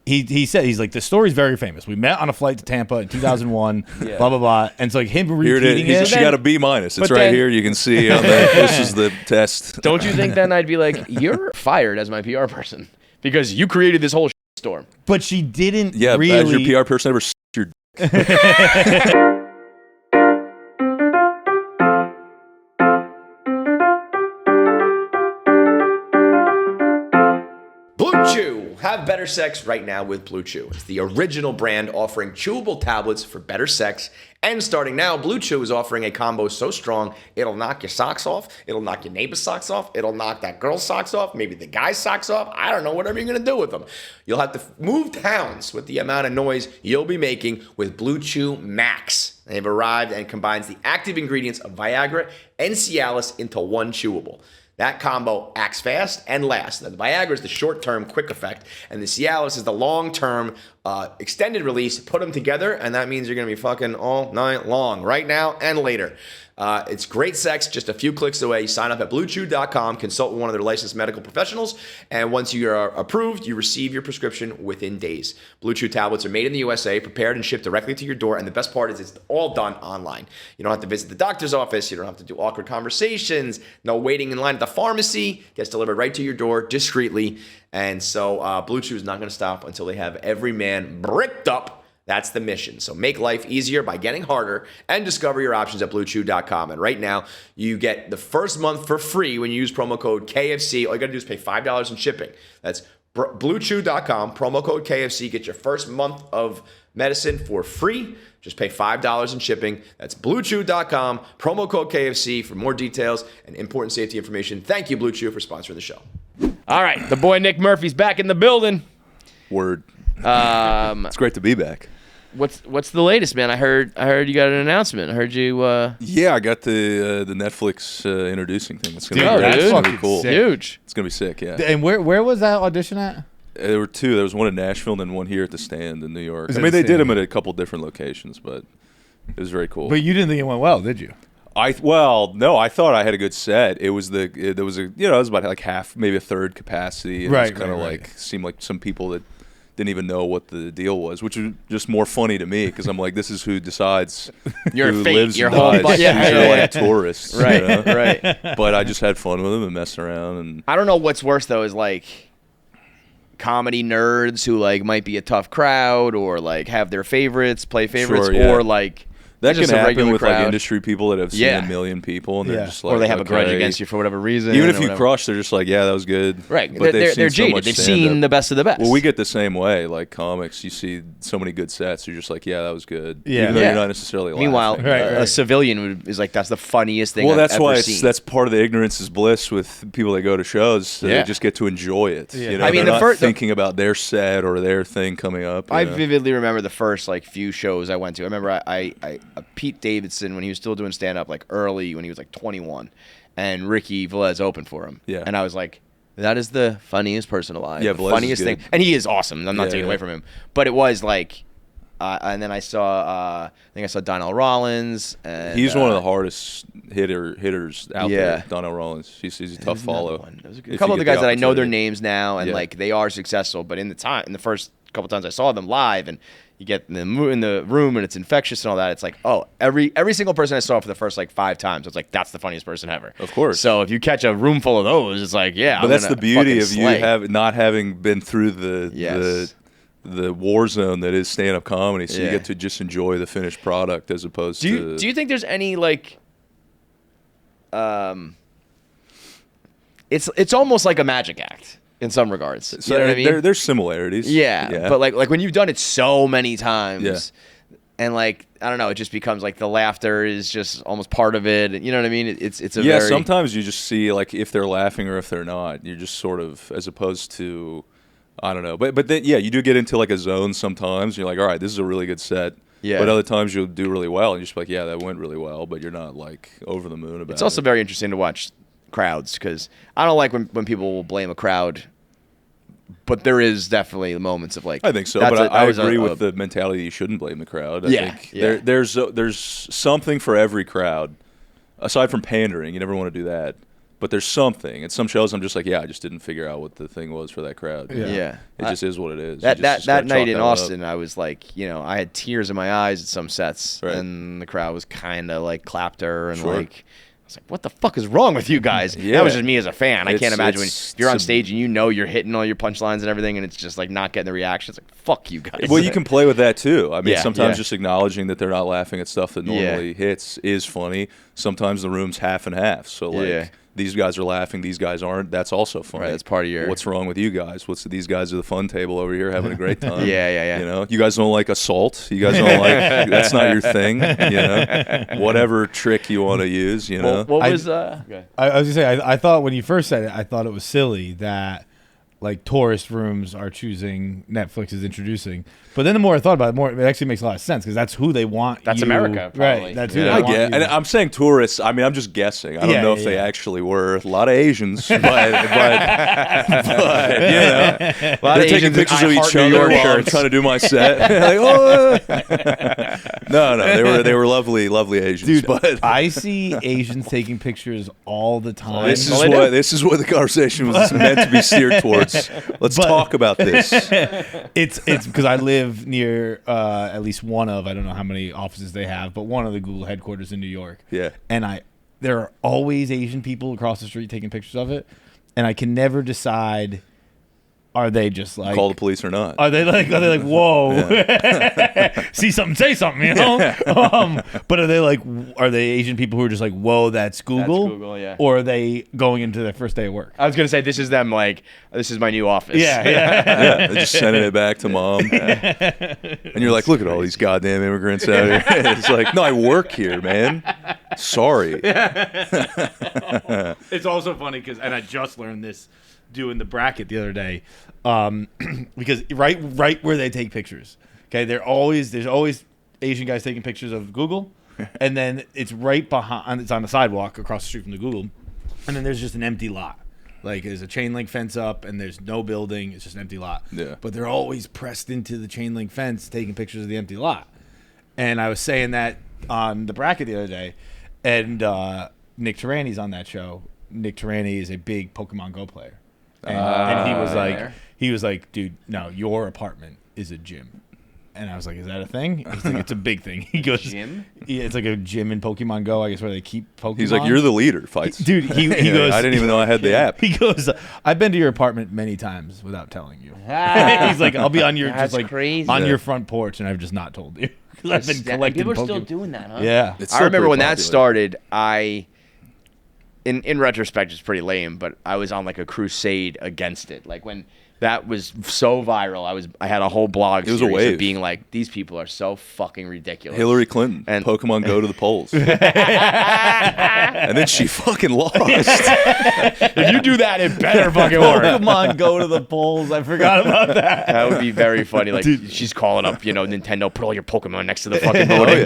he said, he's like, the story's very famous. We met on a flight to Tampa in 2001, blah, blah, blah. And it's like him repeating it. She got a B-. It's right here. You can see on that. This is the test. Don't you think then I'd be like, you're fired as my PR person because you created this whole storm. But she didn't really. Has your PR person ever your BlueChew. Have better sex right now with BlueChew. It's the original brand offering chewable tablets for better sex. And starting now, BlueChew is offering a combo so strong, it'll knock your socks off. It'll knock your neighbor's socks off. It'll knock that girl's socks off. Maybe the guy's socks off. I don't know, whatever you're going to do with them. You'll have to move towns with the amount of noise you'll be making with BlueChew Max. They've arrived and combines the active ingredients of Viagra and Cialis into one chewable. That combo acts fast and lasts. The Viagra is the short-term quick effect, and the Cialis is the long-term extended release. Put them together, and that means you're going to be fucking all night long, right now and later. It's great sex, just a few clicks away. You sign up at BlueChew.com, consult with one of their licensed medical professionals, and once you are approved, you receive your prescription within days. BlueChew tablets are made in the USA, prepared and shipped directly to your door, and the best part is it's all done online. You don't have to visit the doctor's office. You don't have to do awkward conversations. No waiting in line at the pharmacy. Gets delivered right to your door discreetly, and so BlueChew is not going to stop until they have every man bricked up. That's the mission. So make life easier by getting harder and discover your options at BlueChew.com. And right now, you get the first month for free when you use promo code KFC. All you got to do is pay $5 in shipping. That's BlueChew.com, promo code KFC. Get your first month of medicine for free. Just pay $5 in shipping. That's BlueChew.com, promo code KFC for more details and important safety information. Thank you, BlueChew, for sponsoring the show. All right, the boy Nick Murphy's back in the building. Word. It's great to be back. What's the latest, man? I heard you got an announcement. I heard you. Yeah, I got the Netflix introducing thing. It's gonna be cool. Sick. Huge. It's gonna be sick. Yeah. And where was that audition at? There were two. There was one in Nashville and then one here at the Stand in New York. I mean, they did them at a couple different locations, but it was very cool. But you didn't think it went well, did you? No, I thought I had a good set. It was it was about like half, maybe a third capacity. It was kind of like seemed like some people that didn't even know what the deal was, which is just more funny to me because I'm like, this is who decides your who fate, lives your and whole dies. They're like tourists, right? You know? Right. But I just had fun with them and messing around. And I don't know what's worse though is like comedy nerds who like might be a tough crowd or like have their favorites, play favorites, or like. That can happen with crowd. Like industry people that have seen a million people, and they're just like, or they have a grudge against you for whatever reason. Even if you crush, they're just like, yeah, that was good. Right? But they're jaded. They've seen the best of the best. Well, we get the same way. Like comics, you see so many good sets, you're just like, yeah, that was good. Yeah. Even though you're not necessarily. Meanwhile, laughing. a civilian is like, that's the funniest thing. Well, that's I've why ever seen. that's part of the ignorance is bliss with people that go to shows. So they just get to enjoy it. Yeah. You know, I mean, they're not thinking about their set or their thing coming up. I vividly remember the first like few shows I went to. I remember I Pete Davidson when he was still doing stand-up like early when he was like 21 and Ricky Velez opened for him. Yeah. And I was like, that is the funniest person alive. Yeah, the funniest thing. And he is awesome. I'm not taking away from him. But it was like and then I think I saw Donnell Rollins. And, he's one of the hardest hitters out there, Donnell Rollins. He's a tough follow. A couple of the guys that I know their names now and like they are successful, but in the first couple times I saw them live and you get in the room and it's infectious and all that. It's like, oh, every single person I saw for the first like 5 times, I was like, that's the funniest person ever. Of course. So if you catch a room full of those, it's like, yeah. But that's the beauty of you not having been through the war zone that is stand-up comedy. So you get to just enjoy the finished product as opposed to. Do you think there's any like, it's almost like a magic act. In some regards, so you know what I mean? There's similarities. Yeah, but like when you've done it so many times, and like I don't know, it just becomes like the laughter is just almost part of it. You know what I mean? It's a very... Sometimes you just see like if they're laughing or if they're not. You're just sort of as opposed to, I don't know, but then you do get into like a zone sometimes. You're like, all right, this is a really good set. Yeah. But other times you'll do really well, and you're just like, yeah, that went really well, but you're not like over the moon about it. It's also very interesting to watch crowds because I don't like when people will blame a crowd, but there is definitely moments of like I think so, but I agree with the mentality you shouldn't blame the crowd. I think there's something for every crowd aside from pandering. You never want to do that, but there's something. At some shows, I'm just like, I just didn't figure out what the thing was for that crowd. Yeah. It just is what it is. That night in Austin, I was like, I had tears in my eyes at some sets, and the crowd was kind of like clapped her and like. I was like, what the fuck is wrong with you guys? That was just me as a fan. I can't imagine if you're on stage and you're hitting all your punchlines and everything, and it's just like not getting the reaction. It's like, fuck you guys. Well, you can play with that too. I mean, sometimes just acknowledging that they're not laughing at stuff that normally hits is funny. Sometimes the room's half and half. So like these guys are laughing, these guys aren't. That's also funny. Right, that's part of your. What's wrong with you guys? These guys are the fun table over here having a great time. Yeah. You know, you guys don't like assault. You guys don't like that's not your thing. You know, whatever trick you want to use. You know. What was I was gonna say I thought when you first said it, I thought it was silly that like tourist rooms are choosing Netflix is introducing. But then the more I thought about it, it actually makes a lot of sense because that's who they want. That's America, probably. Right? That's who they want. I get, and I'm saying tourists. I mean, I'm just guessing. I don't know if they actually were. A lot of Asians, but you know, they're taking pictures of each other while I'm trying to do my set. Like, no, they were lovely Asians. Dude, but I see Asians taking pictures all the time. This is what the conversation was meant to be steered towards. Let's talk about this. It's because I live near at least one of, I don't know how many offices they have, but one of the Google headquarters in New York. Yeah. And there are always Asian people across the street taking pictures of it, and I can never decide. Are they just like call the police or not? Are they like whoa, see something, say something, you know? But are they Asian people who are just like, whoa, that's Google? That's Google, yeah. Or are they going into their first day of work? I was gonna say this is them like this is my new office. Yeah, they're just sending it back to mom, and you're like, look at all these goddamn immigrants out here. It's like, no, I work here, man. Sorry. It's also funny and I just learned this doing the bracket the other day, because right where they take pictures, okay, there's always Asian guys taking pictures of Google, and then it's right behind. It's on the sidewalk across the street from the Google, and then there's just an empty lot. Like there's a chain link fence up, and there's no building. It's just an empty lot. Yeah. But they're always pressed into the chain link fence, taking pictures of the empty lot. And I was saying that on the bracket the other day, and Nick Tarani's on that show. Nick Tarani is a big Pokemon Go player. And he was like, dude, no, your apartment is a gym. And I was like, is that a thing? He's like, it's a big thing. He goes, gym? Yeah, it's like a gym in Pokemon Go, I guess, where they keep Pokemon. He's like, you're the leader, Feits. Dude, he goes, I didn't even know I had the app. He goes, I've been to your apartment many times without telling you. He's like, I'll be on your crazy. on your front porch, and I've just not told you. I've been collecting People are Pokemon. still doing that, huh? Yeah. I remember when that started, in retrospect, it's pretty lame, but I was on like a crusade against it. Like when that was so viral, I had a whole blog series of being like, these people are so fucking ridiculous. Hillary Clinton and Pokemon Go to the polls. And then she fucking lost. If you do that, it better fucking work. Pokemon Go to the polls. I forgot about that. That would be very funny. Like, she's calling up, Nintendo, put all your Pokemon next to the fucking voting.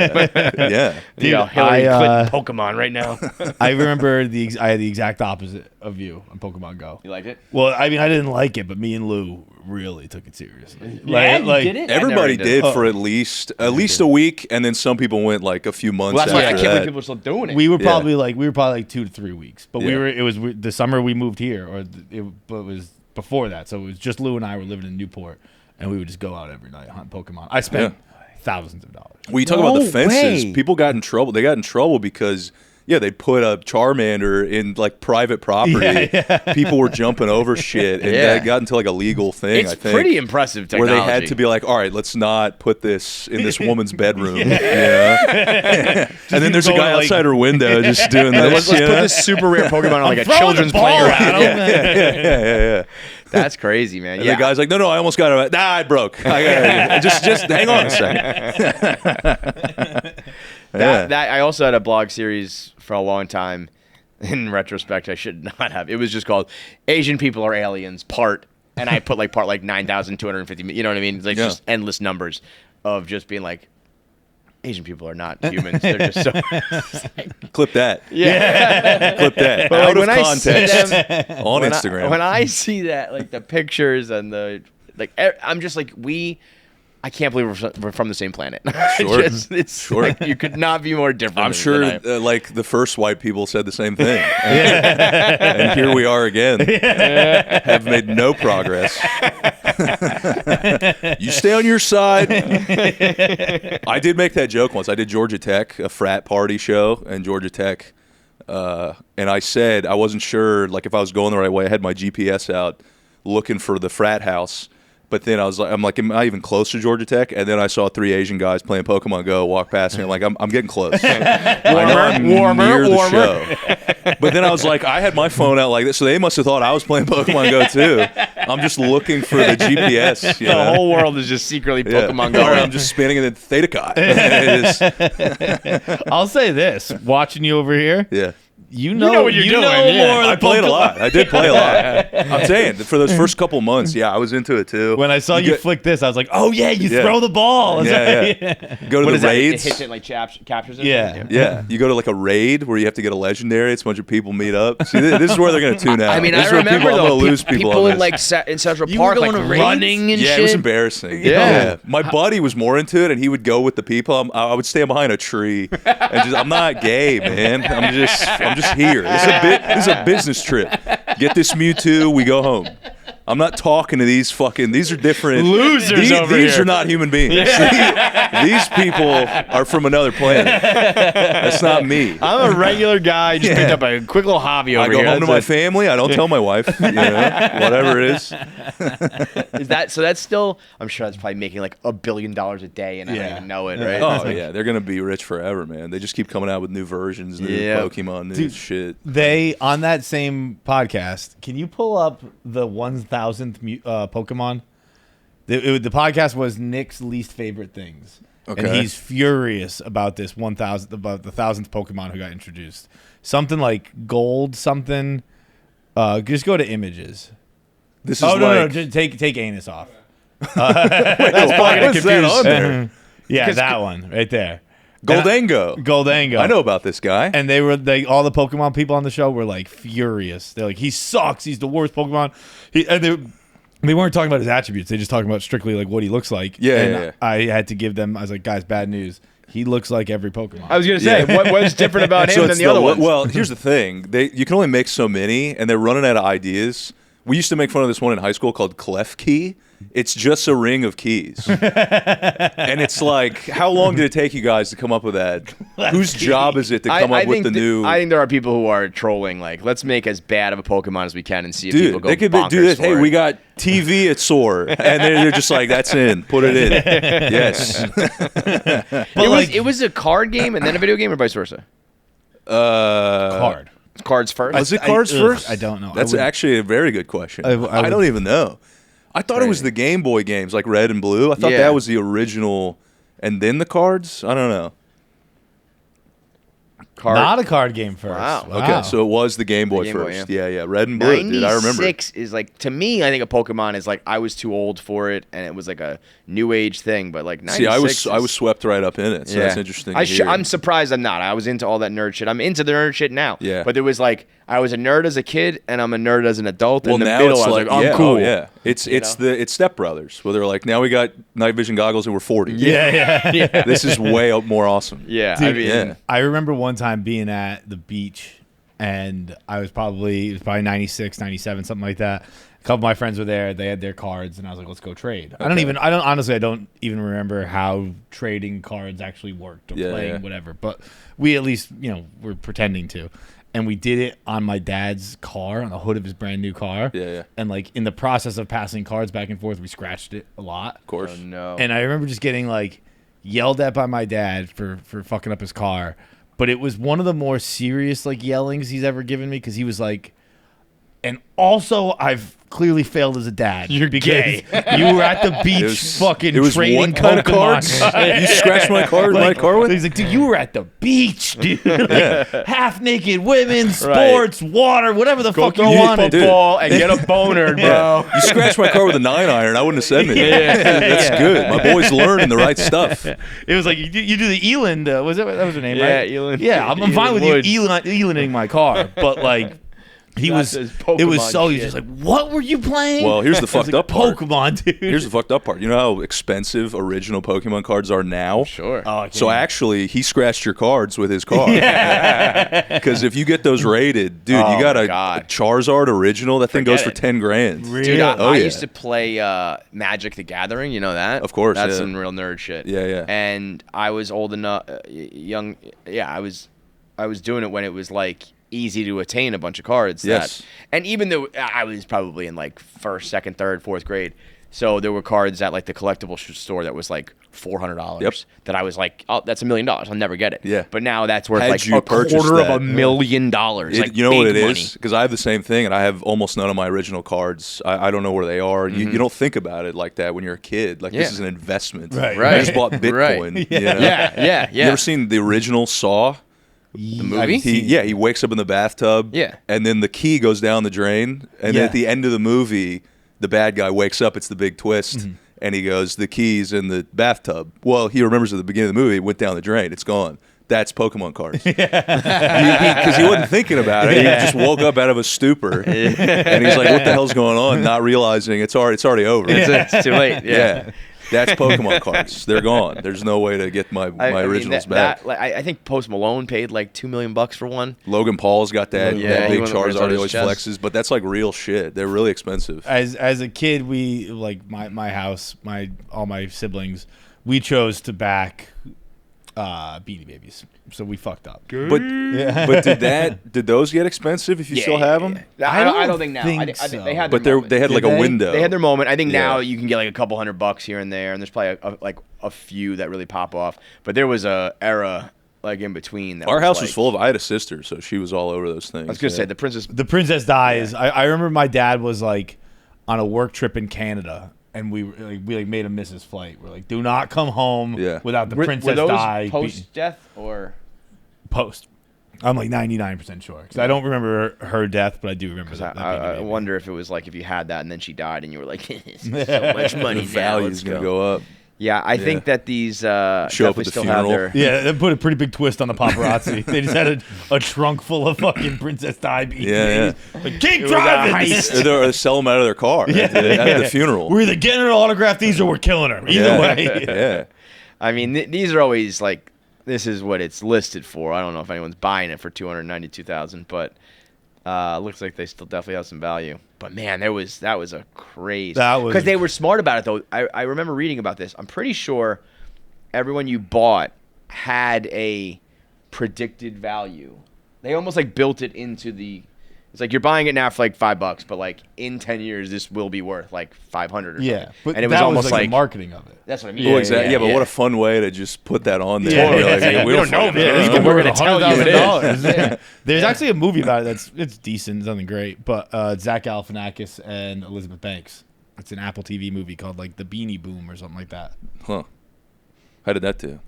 Yeah. Dude, Hillary Clinton Pokemon right now. I remember I had the exact opposite of you on Pokemon Go. You liked it? Well, I mean, I didn't like it, but me and Lou really took it seriously. Yeah, you did it? Everybody did for at least a week, and then some people went like a few months. Well, that's why I after can't that. believe people are still doing it. We were probably like 2 to 3 weeks, but Yeah. it was the summer we moved here, but it was before that, so it was just Lou and I were living in Newport, and we would just go out every night hunt Pokemon. I spent thousands of dollars. Well, you talk about the fences. way. People got in trouble. They got in trouble because they put a Charmander in like private property. People were jumping over shit, and that got into like a legal thing. It's I think pretty impressive technology. where they had to be like, all right, let's not put this in this woman's bedroom. And then there's a guy outside her window just doing this. Let's put this super rare Pokemon on like a children's playground. Yeah. That's crazy, man. And the guy's like, no, I almost got it. I broke. Just hang on a second. That I also had a blog series for a long time. In retrospect, I should not have. It was just called Asian People Are Aliens Part, and I put like part like 9,250. You know what I mean? It's like just endless numbers of just being like, Asian people are not humans. They're just so. Clip that. Yeah. Clip that. But Out like, of context on Instagram. When I see that, like the pictures and the I'm just like I can't believe we're from the same planet. Sure. It's like you could not be more different. I'm sure like the first white people said the same thing. And here we are again. Have made no progress. You stay on your side. I did make that joke once. I did Georgia Tech, a frat party show, and Georgia Tech. And I said I wasn't sure like if I was going the right way. I had my GPS out looking for the frat house. But then I'm like, am I even close to Georgia Tech? And then I saw 3 Asian guys playing Pokemon Go walk past me. I'm like, I'm getting close. warmer. The show. But then I was like, I had my phone out like this, so they must have thought I was playing Pokemon Go too. I'm just looking for the GPS. The whole world is just secretly Pokemon Go. I'm just spinning in the Theta Chi. I'll say this: watching you over here, yeah. You know what you're doing. I played a lot. I did play a lot. I'm saying, for those first couple months, I was into it too. When I saw you flick this, I was like, oh, yeah, you throw the ball. Yeah. Go to the raids. It hits it, like, captures it? Yeah. You go to, like, a raid where you have to get a legendary. It's a bunch of people meet up. See, this is where they're going to tune out. I mean, I remember, though, people in, like, in Central Park, like, running and shit. Yeah, it was embarrassing. Yeah. My buddy was more into it, and he would go with the people. I would stand behind a tree. And I'm not gay, man. I'm just here. This is a business trip. Get this Mewtwo, we go home. I'm not talking to these are different losers over These here. are not human beings. These people are from another planet. That's not me. I'm a regular guy, just picked up a quick little hobby over here. I go home to my family. I don't tell my wife. Whatever it is. Is that so? That's still. I'm sure that's probably making like $1 billion a day, and I don't even know it, right? Oh yeah, they're gonna be rich forever, man. They just keep coming out with new versions, new Pokemon, new shit. They on that same podcast. Can you pull up the 1000th Pokemon? The podcast was Nick's least favorite things, and he's furious about this 1000th about the 1000th Pokemon who got introduced. Something like gold something. Just go to images. This is no, just take anus off. That's probably gonna confuse. There? Yeah, that one right there. Goldango. I know about this guy. And all the Pokemon people on the show were like furious. They're like, he sucks. He's the worst Pokemon. They weren't talking about his attributes. They just talking about strictly like what he looks like. Yeah. I had to give them. I was like, guys, bad news. He looks like every Pokemon. I was gonna say, what's different about him than the other ones? Well, here's the thing. You can only make so many, and they're running out of ideas. We used to make fun of this one in high school called Clef Key. It's just a ring of keys. And it's like, how long did it take you guys to come up with that? Whose job is it to come up with the new... I think there are people who are trolling, like, let's make as bad of a Pokemon as we can and see if people go they could bonkers do this. for Hey, it. we got TV at SOAR. And they're just like, that's in. Put it in. Yes. It was a card game and then a video game, or vice versa? Cards first? Was it cards first? I don't know. That's actually a very good question. I don't even know. I thought it was the Game Boy games, like Red and Blue. I thought that was the original, and then the cards? I don't know. Not a card game first. Wow. Okay, so it was the Game Boy first. Yeah. Red and Blue, dude. I remember. 96 is like, to me, I think a Pokemon is like, I was too old for it, and it was like a new age thing, but like 96 See, I was swept right up in it, so that's interesting to hear. I'm surprised I'm not. I was into all that nerd shit. I'm into the nerd shit now. Yeah. But there was like, I was a nerd as a kid, and I'm a nerd as an adult. Well, in the now middle, it's I was like, I'm cool. Oh, yeah. It's Step Brothers, where they're like, now we got night vision goggles and we're 40. Yeah. This is way more awesome. Yeah. Dude, I remember one time being at the beach, and it was probably 96, 97, something like that. A couple of my friends were there. They had their cards, and I was like, let's go trade. Okay. I don't even remember how trading cards actually worked or playing whatever. But we at least, were pretending to. And we did it on my dad's car, on the hood of his brand new car. Yeah. And like in the process of passing cards back and forth, we scratched it a lot. Of course. Oh, no. And I remember just getting like yelled at by my dad for fucking up his car. But it was one of the more serious like yellings he's ever given me, because he was like, and also I've clearly failed as a dad. You're gay. You were at the beach trading what kind of cards? You scratched my car with? He's like, dude, you were at the beach, dude. Like, half naked women, sports, water, whatever the fuck you wanted. Football and get a boner, bro. You scratched my car with a 9-iron, I wouldn't have said anything. That's good. My boy's learning the right stuff. It was like, you do the Eland, that was her name, right? Yeah, Eland. Yeah, I'm fine with you Elanding my car, but like, He was. It was so. He's just like, what were you playing? Well, here's the fucked up part. Pokemon, dude. Here's the fucked up part. You know how expensive original Pokemon cards are now? Sure. So actually, he scratched your cards with his card. Because if you get those rated, dude, you got a Charizard original. That thing goes for $10,000. Really? Dude, I used to play Magic the Gathering. You know that? Of course. That's some real nerd shit. Yeah. And I was old enough, young. Yeah, I was doing it when it was like easy to attain a bunch of cards. Yes. And even though I was probably in like first, second, third, fourth grade, so there were cards at like the collectible store that was like $400. That I was like, oh, that's $1 million. I'll never get it. Yeah. But now that's worth Had like you a quarter purchased of that? $1 million. Like You know what it big money. is? Because I have the same thing, and I have almost none of my original cards. I don't know where they are. You don't think about it like that when you're a kid. Like, this is an investment. Right. I just bought Bitcoin. Right. You know? Yeah. You ever seen the original Saw? The movie? He wakes up in the bathtub. Yeah. And then the key goes down the drain. And then at the end of the movie, the bad guy wakes up. It's the big twist. And he goes, the key's in the bathtub. Well, he remembers at the beginning of the movie, it went down the drain. It's gone. That's Pokemon cards. Because he wasn't thinking about it. He just woke up out of a stupor. And he's like, what the hell's going on? Not realizing it's already over. It's too late. Yeah. That's Pokemon cards. They're gone. There's no way to get my originals back. I think Post Malone paid like $2 million for one. Logan Paul's got that, that big Charizard he always chest. flexes, but that's like real shit. They're really expensive. As a kid, we like my house, all my siblings, we chose to back Beanie Babies, so we fucked up. But did those get expensive if you still have them? I don't think now. So. They had, but they had like a window. They had their moment. I think now you can get like a couple $100 here and there, and there's probably a few that really pop off. But there was a era like in between. That Our house was like, full of. I had a sister, so she was all over those things. I was gonna say the Princess Dies. I remember my dad was like on a work trip in Canada. And we made him miss his flight. We're like, do not come home without the Princess Di. Post-death or? Post. I'm like 99% sure. Because I don't remember her death, but I do remember that. I wonder if it was like if you had that and then she died and you were like, so much money. The value's going to go up. Yeah, I think that these show up at the still funeral. have their... Yeah, they put a pretty big twist on the paparazzi. They just had a trunk full of fucking Princess Di. Like, keep driving! Or sell them out of their car at the funeral. We're either getting her to autograph these or we're killing her. Either way. Yeah. I mean, these are always like, this is what it's listed for. I don't know if anyone's buying it for $292,000, but looks like they still definitely have some value. But man, that was a crazy. Because they were smart about it though. I remember reading about this. I'm pretty sure everyone you bought had a predicted value. They almost like built it into the. It's like you're buying it now for like $5, but like in 10 years this will be worth like 500 or something. Yeah, but and it was almost like the marketing of it. That's what I mean. Well, exactly. Yeah, but what a fun way to just put that on there. Yeah. We don't know. We're going to tell you it is. Yeah. There's actually a movie about it it's decent. It's nothing great, but Zach Galifianakis and Elizabeth Banks. It's an Apple TV movie called like The Beanie Boom or something like that. Huh. How did that do?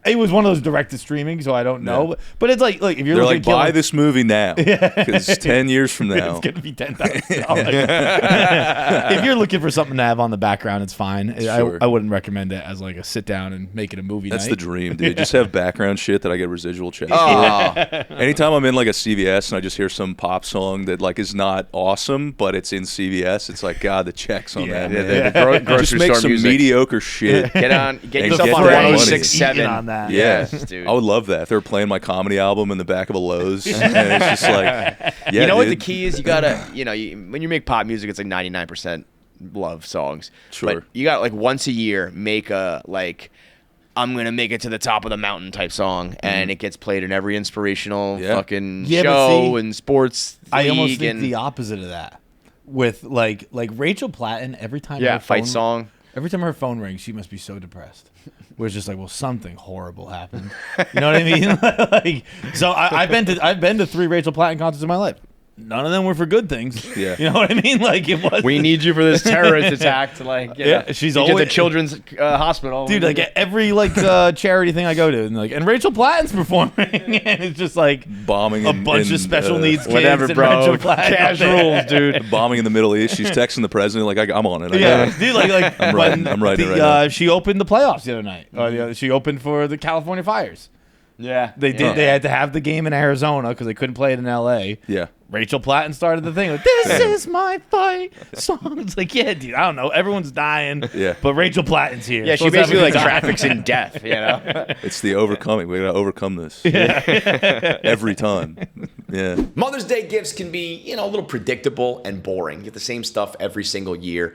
It was one of those direct to streaming, so I don't know. But it's like, look, if you're They're looking like, buy this movie now, because 10 years from now, it's gonna be $10,000. If you're looking for something to have on the background, it's fine. Sure. I wouldn't recommend it as like a sit down and make it a movie. That's night. the dream, dude. Just have background shit that I get residual checks Oh. for. Anytime I'm in like a CVS and I just hear some pop song that like is not awesome, but it's in CVS, it's like, God, the checks on that, man. The grocery Just make store some music. mediocre shit. Get And yourself get on that money. 106.7 on that. Yeah, dude. I would love that. If they were playing my comedy album in the back of a Lowe's, and it's just like, yeah, you know what dude. the key is? You gotta, when you make pop music, it's like 99% love songs. Sure. But you got like once a year make a like, I'm gonna make it to the top of the mountain type song, and it gets played in every inspirational fucking show and sports. I almost league think and the opposite of that. With like Rachel Platten, every time her fight phone, song. Every time her phone rings, she must be so depressed. Where it's just like, well, something horrible happened. You know what I mean? So I've been to 3 Rachel Platten concerts in my life. None of them were for good things. Yeah. You know what I mean? Like it was. We need you for this terrorist attack to like. She's get always the children's hospital. Dude, like every charity thing I go to, and Rachel Platten's performing, and it's just like bombing a bunch of special needs kids. Whatever, and bro. Rachel Platten Cash rules, dude. Bombing in the Middle East. She's texting the president like, I'm on it. Dude, like I'm writing it right now. She opened the playoffs the other night. She opened for the California Fires. Yeah. They did. They had to have the game in Arizona because they couldn't play it in L.A. Yeah. Rachel Platten started the thing. Like, this is my fight song. It's like, yeah, dude, I don't know. Everyone's dying. Yeah. But Rachel Platten's here. Yeah, So she let's have a basically good time. traffics in death, you know? It's the overcoming. We got to overcome this. Every time. Yeah. Mother's Day gifts can be, a little predictable and boring. You get the same stuff every single year.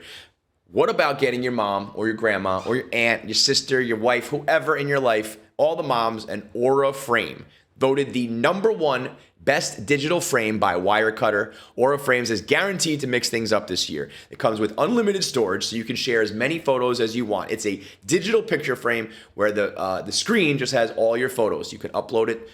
What about getting your mom or your grandma or your aunt, your sister, your wife, whoever in your life, all the moms, an Aura frame? Voted the #1 best digital frame by Wirecutter. Aura Frames is guaranteed to mix things up this year. It comes with unlimited storage, so you can share as many photos as you want. It's a digital picture frame where the screen just has all your photos. You can upload it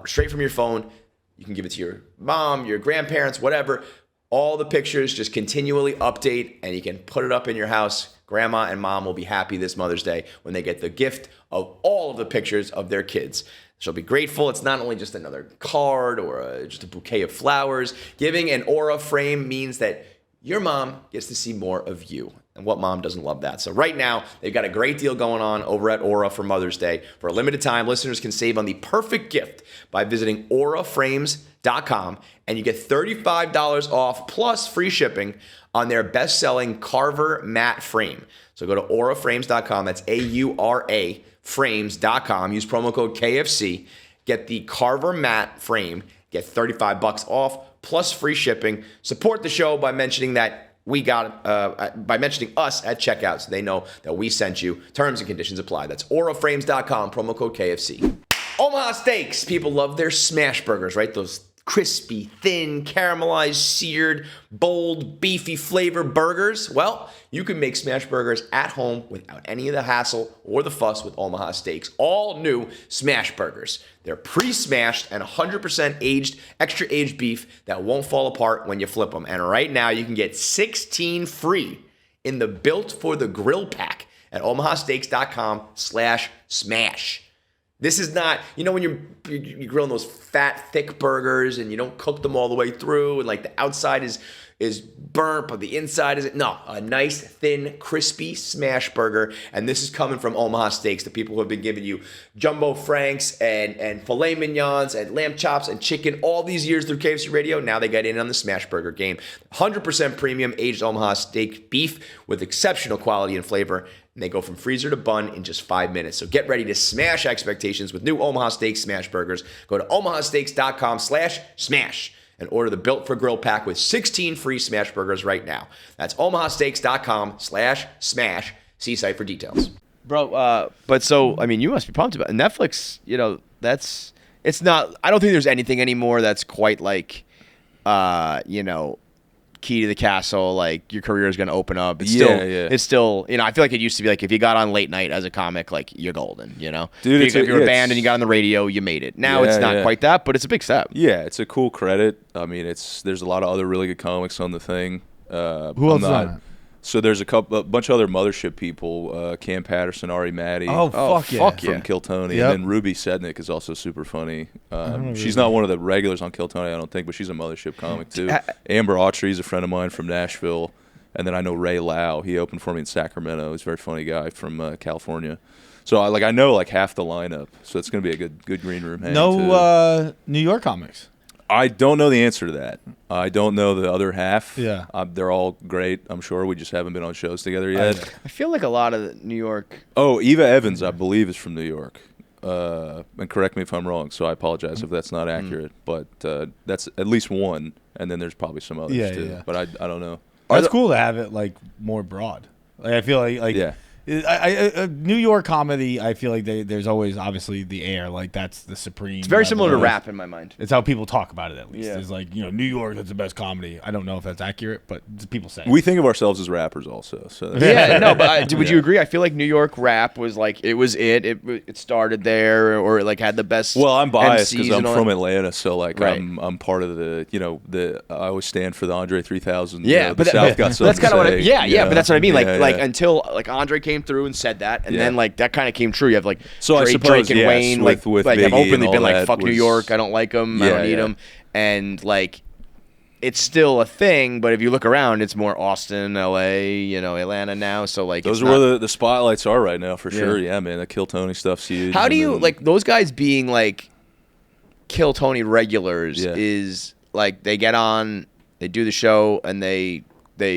straight from your phone. You can give it to your mom, your grandparents, whatever. All the pictures just continually update, and you can put it up in your house. Grandma and mom will be happy this Mother's Day when they get the gift of all of the pictures of their kids. She'll be grateful. It's not only just another card or just a bouquet of flowers. Giving an Aura frame means that your mom gets to see more of you. And what mom doesn't love that? So right now, they've got a great deal going on over at Aura for Mother's Day. For a limited time, listeners can save on the perfect gift by visiting auraframes.com, and you get $35 off plus free shipping on their best-selling Carver matte frame. So go to auraframes.com. That's AURA frames.com. Use promo code KFC. Get the Carver matte frame. Get $35 off plus free shipping. Support the show by mentioning that by mentioning us at checkout, so they know that we sent you. Terms and conditions apply. That's auraframes.com, promo code KFC. Omaha Steaks. People love their smash burgers, right? Those crispy, thin, caramelized, seared, bold, beefy flavor burgers. Well, you can make smash burgers at home without any of the hassle or the fuss with Omaha Steaks. All new smash burgers. They're pre-smashed and 100% aged, extra aged beef that won't fall apart when you flip them. And right now you can get 16 free in the Built for the Grill pack at omahasteaks.com/smash. This is not, when you're grilling those fat, thick burgers and you don't cook them all the way through and like the outside is burnt, but the inside isn't. No, a nice, thin, crispy smash burger. And this is coming from Omaha Steaks, the people who have been giving you jumbo franks and filet mignons and lamb chops and chicken all these years through KFC Radio. Now they got in on the smash burger game. 100% premium aged Omaha steak beef with exceptional quality and flavor. And they go from freezer to bun in just 5 minutes. So get ready to smash expectations with new Omaha Steaks smash burgers. Go to omahasteaks.com/smash and order the Built for Grill pack with 16 free smash burgers right now. That's omahasteaks.com/smash. See site for details. Bro, but so, you must be pumped about it. Netflix, it's not, I don't think there's anything anymore that's quite like, key to the castle, like your career is going to open up. It's still, I feel like it used to be like if you got on late night as a comic, like you're golden, Dude, if you're a band and you got on the radio, you made it. Now it's not quite that, but it's a big step. Yeah, it's a cool credit. There's a lot of other really good comics on the thing. Who else is on it? So there's a bunch of other Mothership people, Cam Patterson, Ari Matty. Oh, fuck yeah. From Kill Tony. Yep. And then Ruby Sednick is also super funny. She's not one of the regulars on Kill Tony, I don't think, but she's a Mothership comic too. Amber Autry is a friend of mine from Nashville. And then I know Ray Lau. He opened for me in Sacramento. He's a very funny guy from California. So I know half the lineup. So it's going to be a good green room hang. No New York comics. I don't know the answer to that. I don't know the other half. Yeah. They're all great, I'm sure. We just haven't been on shows together yet. I feel like a lot of New York. Oh, Eva Evans, I believe, is from New York. And correct me if I'm wrong, so I apologize if that's not accurate. But that's at least one, and then there's probably some others too. Yeah. But I don't know. That's cool to have it more broad. I feel like yeah. New York comedy, I feel like there's always obviously the air, like that's the supreme. It's very similar to rap in my mind. It's how people talk about it, at least. Yeah. It's like, New York, that's the best comedy. I don't know if that's accurate, but people say we think of ourselves as rappers also. So but would you agree? I feel like New York rap was like it started there, or it had the best. Well, I'm biased because I'm from it. Atlanta, so I'm part of the I always stand for the Andre 3000. Yeah, but the South got something. That's kind of what but that's what I mean. Yeah, until Andre came through and said that, and then that kind of came true. You have I Drake, suppose, and Wayne, with have openly been that fuck New York, I don't like them, I don't need them, and it's still a thing, but if you look around, it's more Austin, LA, Atlanta now. So like those are where the spotlights are right now for sure. Yeah, man, the Kill Tony stuff's huge. How do you like those guys being like Kill Tony regulars? Is like they get on, they do the show, and they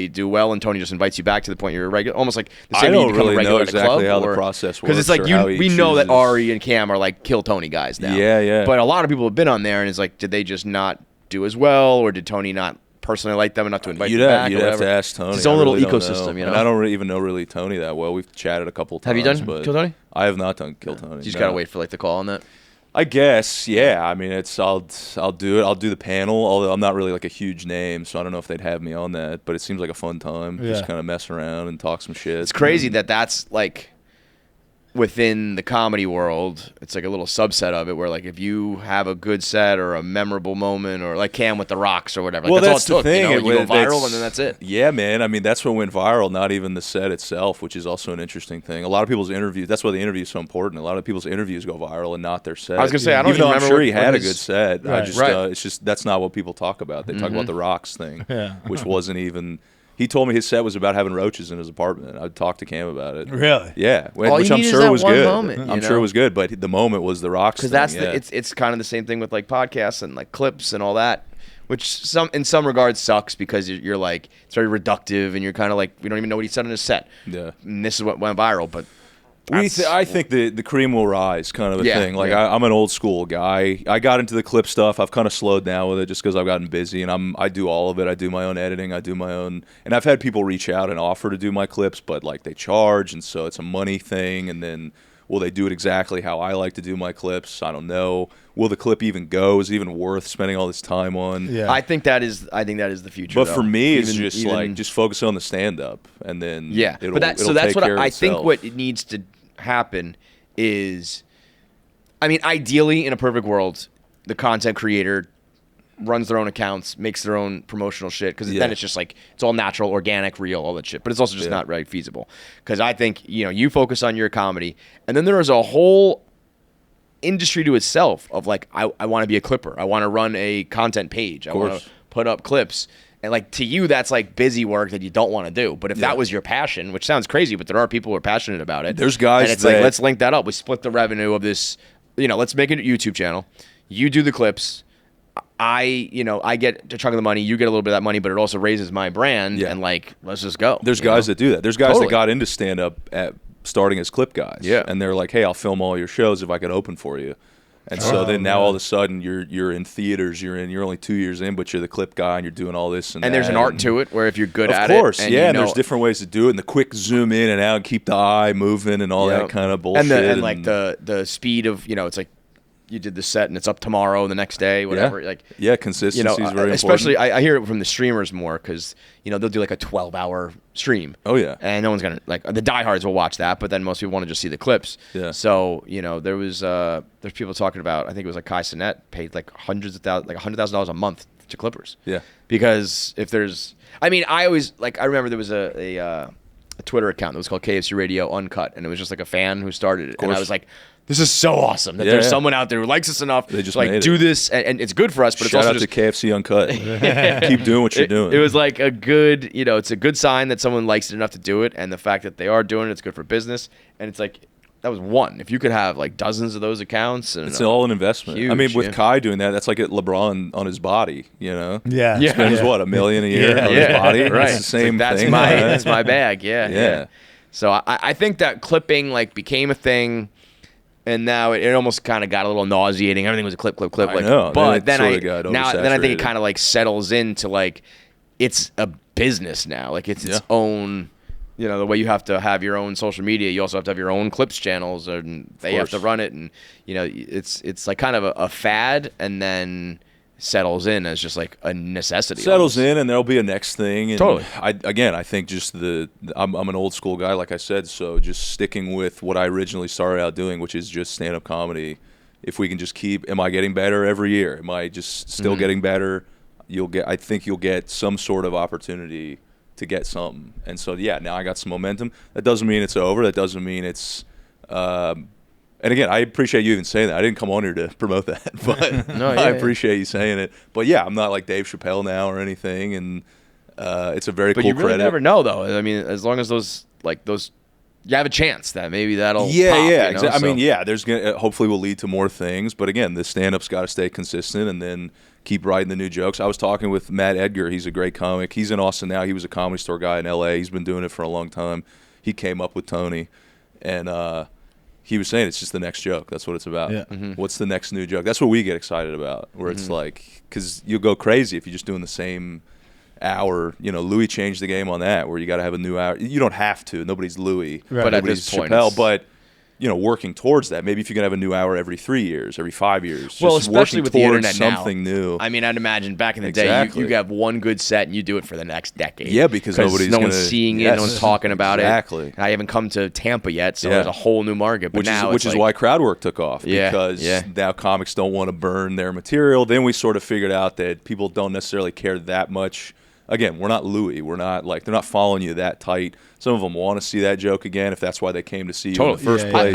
do well, and Tony just invites you back to the point you're a regular, almost like the same. I don't really know exactly how the process works. Because it's like we know that Ari and Cam are like Kill Tony guys now. Yeah. But a lot of people have been on there, and it's like, did they just not do as well, or did Tony not personally like them enough to invite them back? You'd have to ask Tony. It's its own little ecosystem, And I don't even know really Tony that well. We've chatted a couple times. Have you done Kill Tony? I have not done Kill Tony. You just gotta wait for like the call on that. I guess, yeah. I mean, I'll do it. I'll do the panel, although I'm not really like a huge name, so I don't know if they'd have me on that. But it seems like a fun time, just kind of mess around and talk some shit. It's crazy that's like within the comedy world. It's like a little subset of it where like if you have a good set or a memorable moment, or like Cam with the Rocks or whatever. Like, well, that's all it took. Thing. You go viral and then that's it. Yeah, man. I mean, that's what went viral. Not even the set itself, which is also an interesting thing. A lot of people's interviews. That's why the interview is so important. A lot of people's interviews go viral and not their set. I was gonna say I don't even remember. I'm sure he had a good set. Right. It's just that's not what people talk about. They talk about the Rocks thing, which wasn't even. He told me his set was about having roaches in his apartment. I'd talk to Cam about it. Really? Yeah, which I'm sure was good. I'm sure it was good, but the moment was the Rocks thing. Because it's kind of the same thing with like podcasts and like clips and all that, which in some regards sucks because you're like it's very reductive and you're kind of like we don't even know what he said on his set. Yeah, and this is what went viral, but. I think the cream will rise kind of a thing. Like I'm an old school guy. I got into the clip stuff. I've kind of slowed down with it just because I've gotten busy, and I do all of it. I do my own editing. I do my own, and I've had people reach out and offer to do my clips, but like they charge, and so it's a money thing. And then will they do it exactly how I like to do my clips? I don't know. Will the clip even go? Is it even worth spending all this time on? Yeah. I think that is the future. But for me, it's just focus on the stand up, and then it'll that's take what care of I itself. think. What it needs to happen is, I mean, ideally in a perfect world, the content creator runs their own accounts, makes their own promotional shit, because then it's just like it's all natural, organic, real, all that shit. But it's also just not right feasible, because I think you focus on your comedy, and then there is a whole industry to itself of like I want to be a clipper, I want to run a content page, I want to put up clips. And like to you, that's like busy work that you don't want to do. But if that was your passion, which sounds crazy, but there are people who are passionate about it. There's guys and it's like, let's link that up. We split the revenue of this. Let's make it a YouTube channel. You do the clips. I get a chunk of the money. You get a little bit of that money, but it also raises my brand. Yeah. And like, let's just go. There's guys that do that. There's guys that got into stand up at starting as clip guys. Yeah. And they're like, hey, I'll film all your shows if I can open for you. And so then now all of a sudden you're in theaters, you're only 2 years in, but you're the clip guy and you're doing all this and there's an art to it where if you're good at it. Of course, and there's different ways to do it, and the quick zoom in and out and keep the eye moving and all that kind of bullshit. And like the speed of, it's like you did the set and it's up tomorrow, the next day, whatever. Consistency is very important. Especially I hear it from the streamers more because they'll do like a 12-hour stream. Oh yeah, and no one's gonna like the diehards will watch that, but then most people want to just see the clips. Yeah. So there's people talking about, I think it was like Kai Cenat paid like $100,000 a month to clippers. Yeah. Because if there's, I remember there was a Twitter account that was called KFC Radio Uncut, and it was just like a fan who started it, and I was like, this is so awesome that there's someone out there who likes us enough to like do this, and it's good for us. But Shout it's also out just to KFC Uncut. Keep doing what you're doing. It was like a good, it's a good sign that someone likes it enough to do it, and the fact that they are doing it, it's good for business. And it's like that was one. If you could have like dozens of those accounts, and it's all an investment. Huge, I mean, with Kai doing that, that's like LeBron on his body. Yeah. Spends what, $1 million a year on his body? Right. It's the same thing. That's my bag. Yeah. So I think that clipping like became a thing. And now it almost kind of got a little nauseating. Everything was a clip. I know. But then I think it oversaturated. kind of like settles into like it's a business now. Like it's its own, the way you have to have your own social media. You also have to have your own clips channels, and they have to run it. And it's like kind of a fad, and then settles in as just like a necessity. Settles in, and there'll be a next thing. And totally. I think just I'm an old school guy, like I said, so just sticking with what I originally started out doing, which is just stand-up comedy. If we can just am I getting better every year? Am I just still getting better? I think you'll get some sort of opportunity to get something. And so, now I got some momentum. That doesn't mean it's over. That doesn't mean it's, And again, I appreciate you even saying that. I didn't come on here to promote that, but I appreciate you saying it. But yeah, I'm not like Dave Chappelle now or anything, and it's a very cool credit. But you really never know, though. I mean, as long as those you have a chance that maybe that'll pop, exactly. I mean, there's gonna hopefully will lead to more things. But again, the stand-up's got to stay consistent, and then keep writing the new jokes. I was talking with Matt Edgar. He's a great comic. He's in Austin now. He was a Comedy Store guy in L.A. He's been doing it for a long time. He came up with Tony, and he was saying it's just the next joke. That's what it's about. Yeah. What's the next new joke? That's what we get excited about, where it's like, because you'll go crazy if you're just doing the same hour. You know, Louis changed the game on that, where you got to have a new hour. You don't have to. Nobody's Louis. Right. But nobody's at this point, Chappelle. But, you know, working towards that. Maybe if you can have a new hour every 3 years, every 5 years. Well, just especially with the internet something now. new. I mean, I'd imagine back in the Exactly. day, you have one good set and you do it for the next decade. Yeah, because no one's seeing it, no one's talking about Exactly. it. I haven't come to Tampa yet, so there's a whole new market. But which is why crowd work took off, because Yeah. now comics don't want to burn their material. Then we sort of figured out that people don't necessarily care that much. Again, we're not Louis. We're not like, they're not following you that tight. Some of them want to see that joke again if that's why they came to see you in the first place.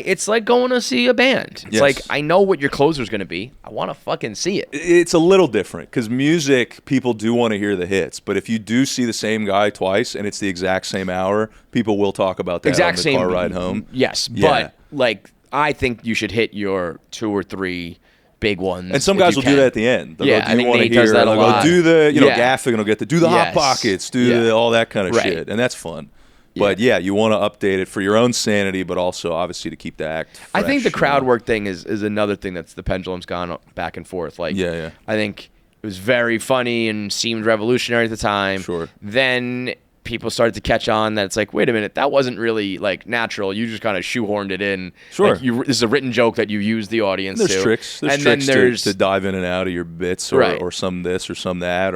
It's like going to see a band. It's Yes. like, I know what your closer's going to be. I want to fucking see it. It's a little different because music, people do want to hear the hits. But if you do see the same guy twice and it's the exact same hour, people will talk about that on the car ride home. Yes, Yeah. but like I think you should hit your 2 or 3 big ones. And some guys will do that at the end. They'll Yeah, go, do you want to Nate hear? does that a They'll lot. go, do the, Yeah. Gaffigan will get to do the Hot Pockets, do all that kind of shit, and that's fun. But you want to update it for your own sanity, but also obviously to keep the act fresh. I think the crowd work thing is another thing that's the pendulum's gone back and forth. Like, I think it was very funny and seemed revolutionary at the time. Sure. Then people started to catch on that it's like, wait a minute, that wasn't really like natural. You just kind of shoehorned it in. Sure. Like, this is a written joke that you use the audience There's to. tricks. There's and tricks then there's to dive in and out of your bits, or some this or some that,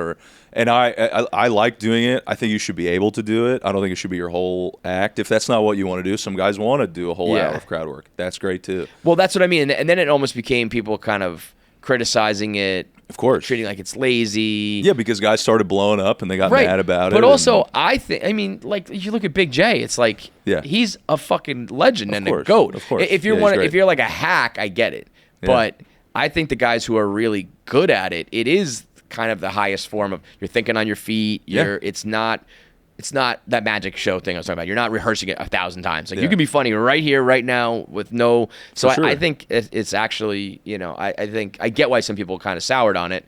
and I like doing it. I think you should be able to do it. I don't think it should be your whole act. If that's not what you want to do, some guys want to do a whole hour of crowd work. That's great too. Well, that's what I mean. And then it almost became people kind of criticizing it. Of course. Treating like it's lazy. Yeah, because guys started blowing up and they got mad about it. But also, I mean, like, you look at Big J, it's like, he's a fucking legend and a GOAT. Of course. If you're like a hack, I get it. Yeah. But I think the guys who are really good at it, it is kind of the highest form of, you're thinking on your feet. It's not that magic show thing I was talking about. You're not rehearsing it 1,000 times. Like, you can be funny right here, right now, with no. So I think it's actually, I think I get why some people kind of soured on it,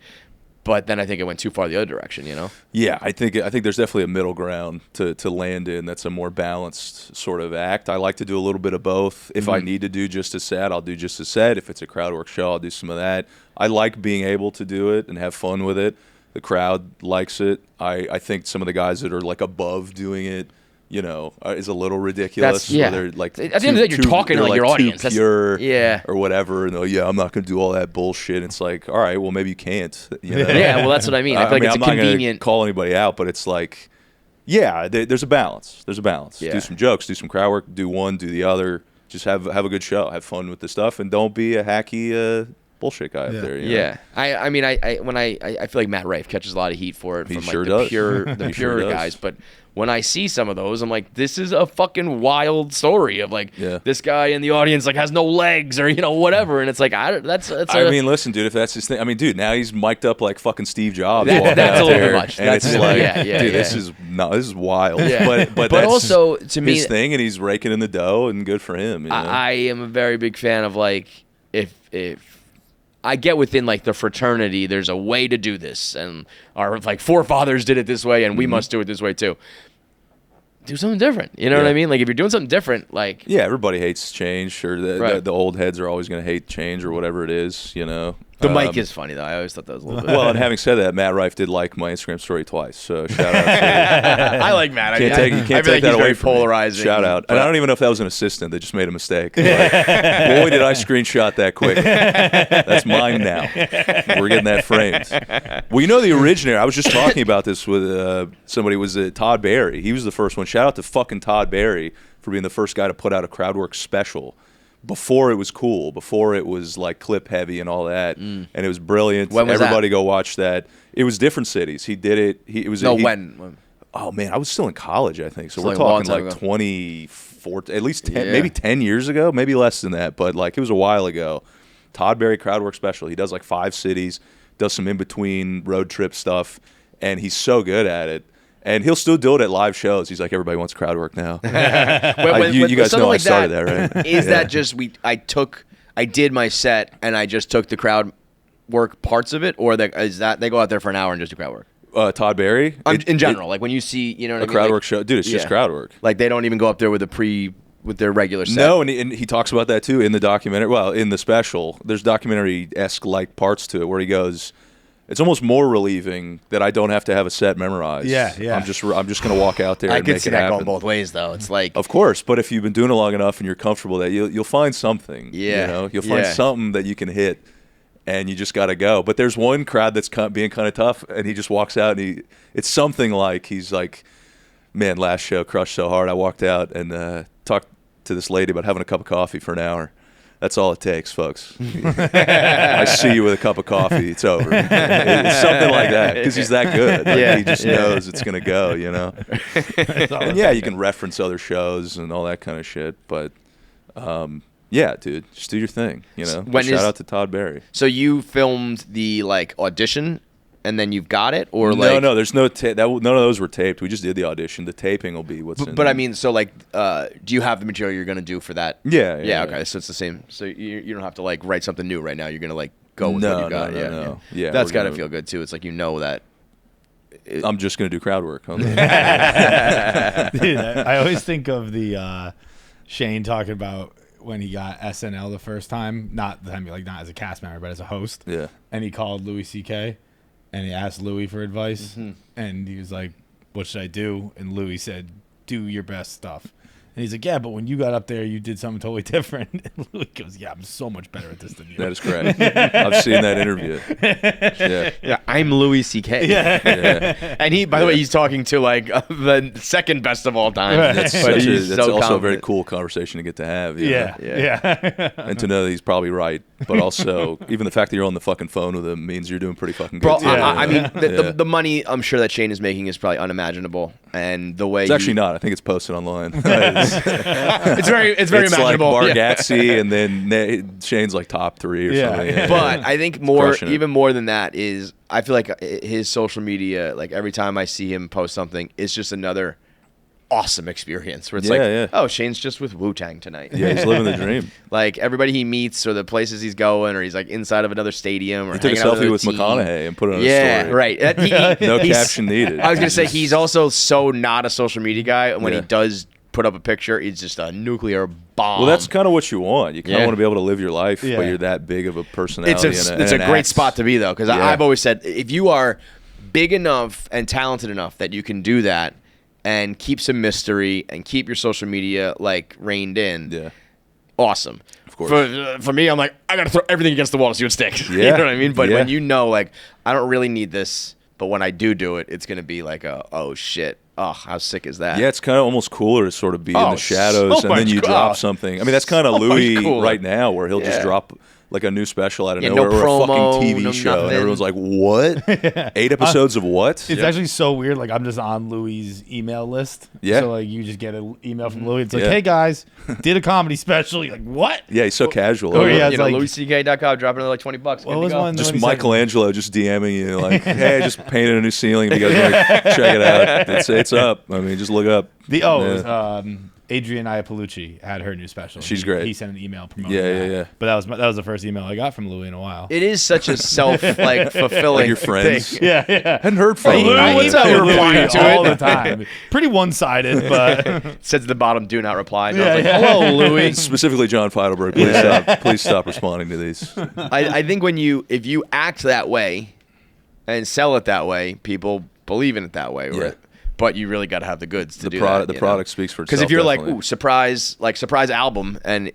but then I think it went too far the other direction. Yeah, I think there's definitely a middle ground to land in. That's a more balanced sort of act. I like to do a little bit of both. If I need to do just a set, I'll do just a set. If it's a crowd work show, I'll do some of that. I like being able to do it and have fun with it. The crowd likes it. I think some of the guys that are like above doing it, is a little ridiculous. They're like, at the end of the day, you're talking to like your audience. That's pure, or whatever. And I'm not going to do all that bullshit. It's like, all right, well, maybe you can't. Yeah, well, that's what I mean. I feel like it's I'm not convenient. Gonna call anybody out, but it's like, there's a balance. There's a balance. Yeah. Do some jokes, do some crowd work, do one, do the other. Just have a good show, have fun with the stuff, and don't be a hacky bullshit guy up there. Yeah. I mean, I feel like Matt Rife catches a lot of heat for it from like the pure guys, but when I see some of those, I'm like, this is a fucking wild story of like this guy in the audience like has no legs or whatever, and it's like I mean, listen, dude, if that's his thing, I mean, dude, now he's mic'd up like fucking Steve Jobs. That's a little bit much. And it's like, dude, this is wild. Yeah. But that's also to me his thing, and he's raking in the dough, and good for him. I am a very big fan of like if I get within like the fraternity, there's a way to do this, and our like forefathers did it this way, and we must do it this way too. Do something different. You know what I mean? Like if you're doing something different, like everybody hates change, or the old heads are always going to hate change or whatever it is. The mic is funny though. I always thought that was a little bit. Well, and having said that, Matt Rife did like my Instagram story twice, so shout out to I like Matt. You can't take that away from polarizing. Me. Shout out. And I don't even know if that was an assistant that just made a mistake. Like, boy, did I screenshot that quick. That's mine now. We're getting that framed. Well, the originator, I was just talking about this with somebody, was Todd Barry. He was the first one. Shout out to fucking Todd Barry for being the first guy to put out a crowdwork special. Before it was cool, before it was like clip heavy and all that, and it was brilliant. When was Everybody go watch that. It was different cities. He did it. When? Oh man, I was still in college, I think. So we're like a long talking time like ago. 24, at least 10, maybe 10 years ago, maybe less than that, but like it was a while ago. Todd Barry crowd work special. He does like 5 cities, does some in between road trip stuff, and he's so good at it. And he'll still do it at live shows. He's like, everybody wants crowd work now. You guys know I started that, right? Is that just I did my set and I just took the crowd work parts of it, or is that they go out there for an hour and just do crowd work? Todd Barry? In general, like when you see, you know what I mean? A crowd work show. Dude, it's just crowd work. Like they don't even go up there with their regular set. No, and he talks about that too in the documentary. Well, in the special, there's documentary-esque like parts to it where he goes, it's almost more relieving that I don't have to have a set memorized. Yeah. I'm just going to walk out there and make it happen. I could see that going both ways, though. It's like, of course, but if you've been doing it long enough and you're comfortable, that you'll find something. Yeah, you know, you'll find something that you can hit, and you just got to go. But there's one crowd that's being kind of tough, and he just walks out, and it's something like he's like, man, last show crushed so hard. I walked out and talked to this lady about having a cup of coffee for an hour. That's all it takes, folks. I see you with a cup of coffee. It's over. It's something like that because he's that good. Like, he just knows it's going to go, you know. And yeah, you can reference other shows and all that kind of shit. But yeah, dude, just do your thing, you know. Shout out to Todd Barry. So you filmed the audition and then you've got it, or no, there's no none of those were taped. We just did the audition. The taping will be what's in. But I mean, so do you have the material you're going to do for that? Yeah. Okay, so it's the same. So you don't have to write something new right now. You're going to go with what you got. No. Yeah, that's got to feel good too. It's like that. I'm just going to do crowd work. Dude, I always think of the Shane talking about when he got SNL the first time, not as a cast member, but as a host. Yeah. And he called Louis C.K. and he asked Louis for advice, and he was like, "What should I do?" And Louis said, "Do your best stuff." And he's like, "Yeah, but when you got up there, you did something totally different." And Louis goes, "Yeah, I'm so much better at this than you." That is correct. I've seen that interview. Yeah, I'm Louis C.K. Yeah. And he, by the way, he's talking to the second best of all time. Right. That's also a very cool conversation to get to have. Yeah. And to know that he's probably right, but also even the fact that you're on the fucking phone with him means you're doing pretty fucking good. Bro, I mean, the money I'm sure that Shane is making is probably unimaginable, and the way it's actually not. I think it's posted online. It's very imaginable. Like Bargatze, and then Shane's like top 3 or something. Yeah. But I think even more than that is I feel like his social media, like every time I see him post something, it's just another awesome experience where it's oh, Shane's just with Wu-Tang tonight. Yeah, he's living the dream. Like everybody he meets or the places he's going, or he's like inside of another stadium, or he took a selfie with McConaughey and put it on his story. Right. No caption needed. I was gonna say he's also so not a social media guy, and when he does put up a picture, it's just a nuclear bomb. Well, that's kind of what you want. You kind of want to be able to live your life, but you're that big of a personality. It's a great spot to be, though, because I've always said if you are big enough and talented enough that you can do that and keep some mystery and keep your social media reined in, awesome. Of course. For me, I'm like, I got to throw everything against the wall to see what sticks. Yeah. You know what I mean? But when I don't really need this, but when I do it, it's going to be like oh, shit. Oh, how sick is that? Yeah, it's kind of almost cooler to sort of be in the shadows, and then you drop something. I mean, that's kind of Louis right now, where he'll just drop like a new special out of nowhere, or a fucking TV show, and everyone's like, "What? 8 episodes of what?" It's actually so weird. Like I'm just on Louis' email list. Yeah. So you just get an email from Louis. It's like, "Hey guys, did a comedy special." You're like, "What?" Yeah, he's so casual. LouisCK.com, dropping another $20. What was one? Just Michelangelo just DMing you like, "Hey, I just painted a new ceiling. If you guys want to check it out, it's up." I mean, just look up. It was, Adrienne Iapolucci had her new special. She's great. He sent an email promoting that. Yeah. But that was the first email I got from Louis in a while. It is such a fulfilling like your friends. thing. Yeah. Hadn't heard from Louis, him. what's up? Replying to all the time. Pretty one-sided, but it says at the bottom, "Do not reply." And I was like, "Hello, Louis." Specifically, John Feitelberg. Please stop responding to these. I think if you act that way and sell it that way, people believe in it that way. Yeah. But you really got to have the goods to do that. The product speaks for itself. Because if you're definitely. like, ooh, surprise album, and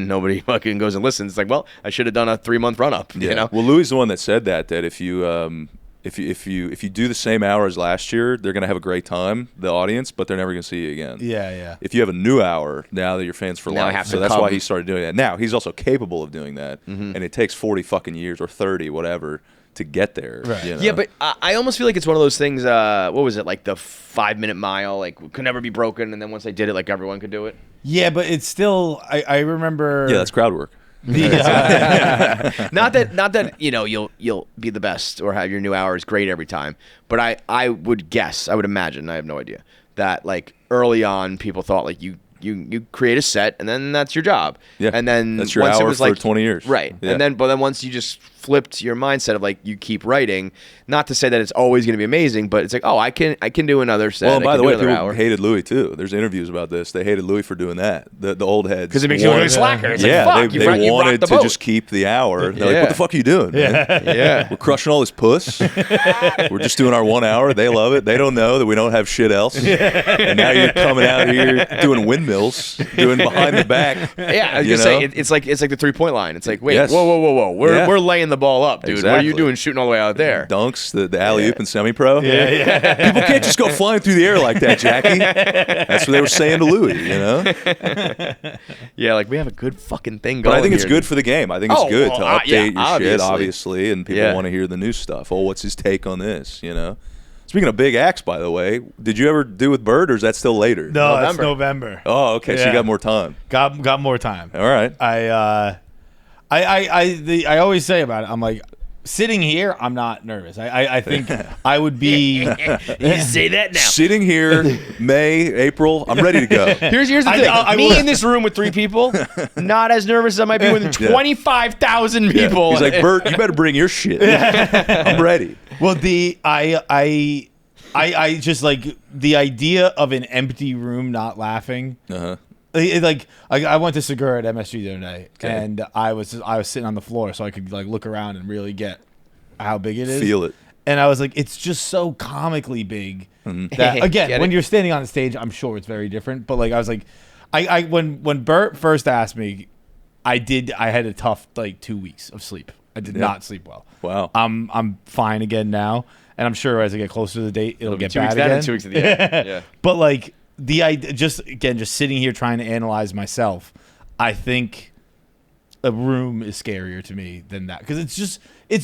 nobody fucking goes and listens, it's like, well, I should have done a 3-month run up. Yeah. You know? Well, Louis is the one that said that if you if you do the same hour as last year, they're gonna have a great time, the audience, but they're never gonna see you again. Yeah. If you have a new hour, now that you're fans for Now I life, have so to that's come. why he started doing that. Now he's also capable of doing that, and it takes 40 fucking years or 30, whatever, to get there. Right. You know? Yeah, but I almost feel like it's one of those things. What was it, like the 5-minute mile? Like, could never be broken, and then once they did it, like everyone could do it. Yeah, but it's still. I remember. Yeah, that's crowd work. Not that you'll be the best or have your new hours great every time, but I would guess, I would imagine, I have no idea, that like early on people thought like you create a set and then that's your job. Yeah, and then that's your once hour it was for like 20 years. Right. Yeah. And then once you just flipped your mindset of like you keep writing, not to say that it's always going to be amazing, but it's like, oh, I can do another set. Well, and by the way, people hour. hated Louis too. There's interviews about this. They hated Louis for doing that. The old heads, because it makes you look like a slacker. It's like, fuck, they you wanted rocked the to boat. just keep the hour. They're like, what the fuck are you doing, man? Yeah. We're crushing all this puss. We're just doing our 1 hour. They love it. They don't know that we don't have shit else. And now you're coming out here doing windmills, doing behind the back. Yeah, I was gonna say it's like the 3-point line. It's like, wait, Yes. whoa. We're laying the ball up, dude. What are you Exactly. doing shooting all the way out there? Dunks, the alley-oop and semi-pro. Yeah. People can't just go flying through the air like that, Jackie. That's what they were saying to Louis, you know? Yeah, like we have a good fucking thing going. But I think it's here. good for the game. I think it's good to update your shit, obviously. obviously, and people Yeah. want to hear the new stuff. Oh, what's his take on this, you know? Speaking of big acts, by the way, did you ever do with Bert, or is that still later? No, that's November. Oh, okay, so you got more time. Got more time. All right. I always say about it, I'm like, sitting here, I'm not nervous. I think I would be. You say that now. Sitting here, May, April, I'm ready to go. Here's the thing. Me in this room with 3 people, not as nervous as I might be with 25,000 people. He's like, Bert, you better bring your shit. I'm ready. Well, I just like the idea of an empty room not laughing. Uh-huh. I went to Segura at MSG the other day, and I was sitting on the floor so I could like look around and really get how big it is. Feel it. And I was like, it's just so comically big that again, when you're standing on the stage, I'm sure it's very different. But like, I was like, when Bert first asked me, I had a tough like 2 weeks of sleep. I did not sleep well. Wow. I'm fine again now, and I'm sure as I get closer to the date, it'll get 2 weeks bad then again. and 2 weeks at the end. Yeah. But like the idea, just sitting here trying to analyze myself, I think a room is scarier to me than that, because it's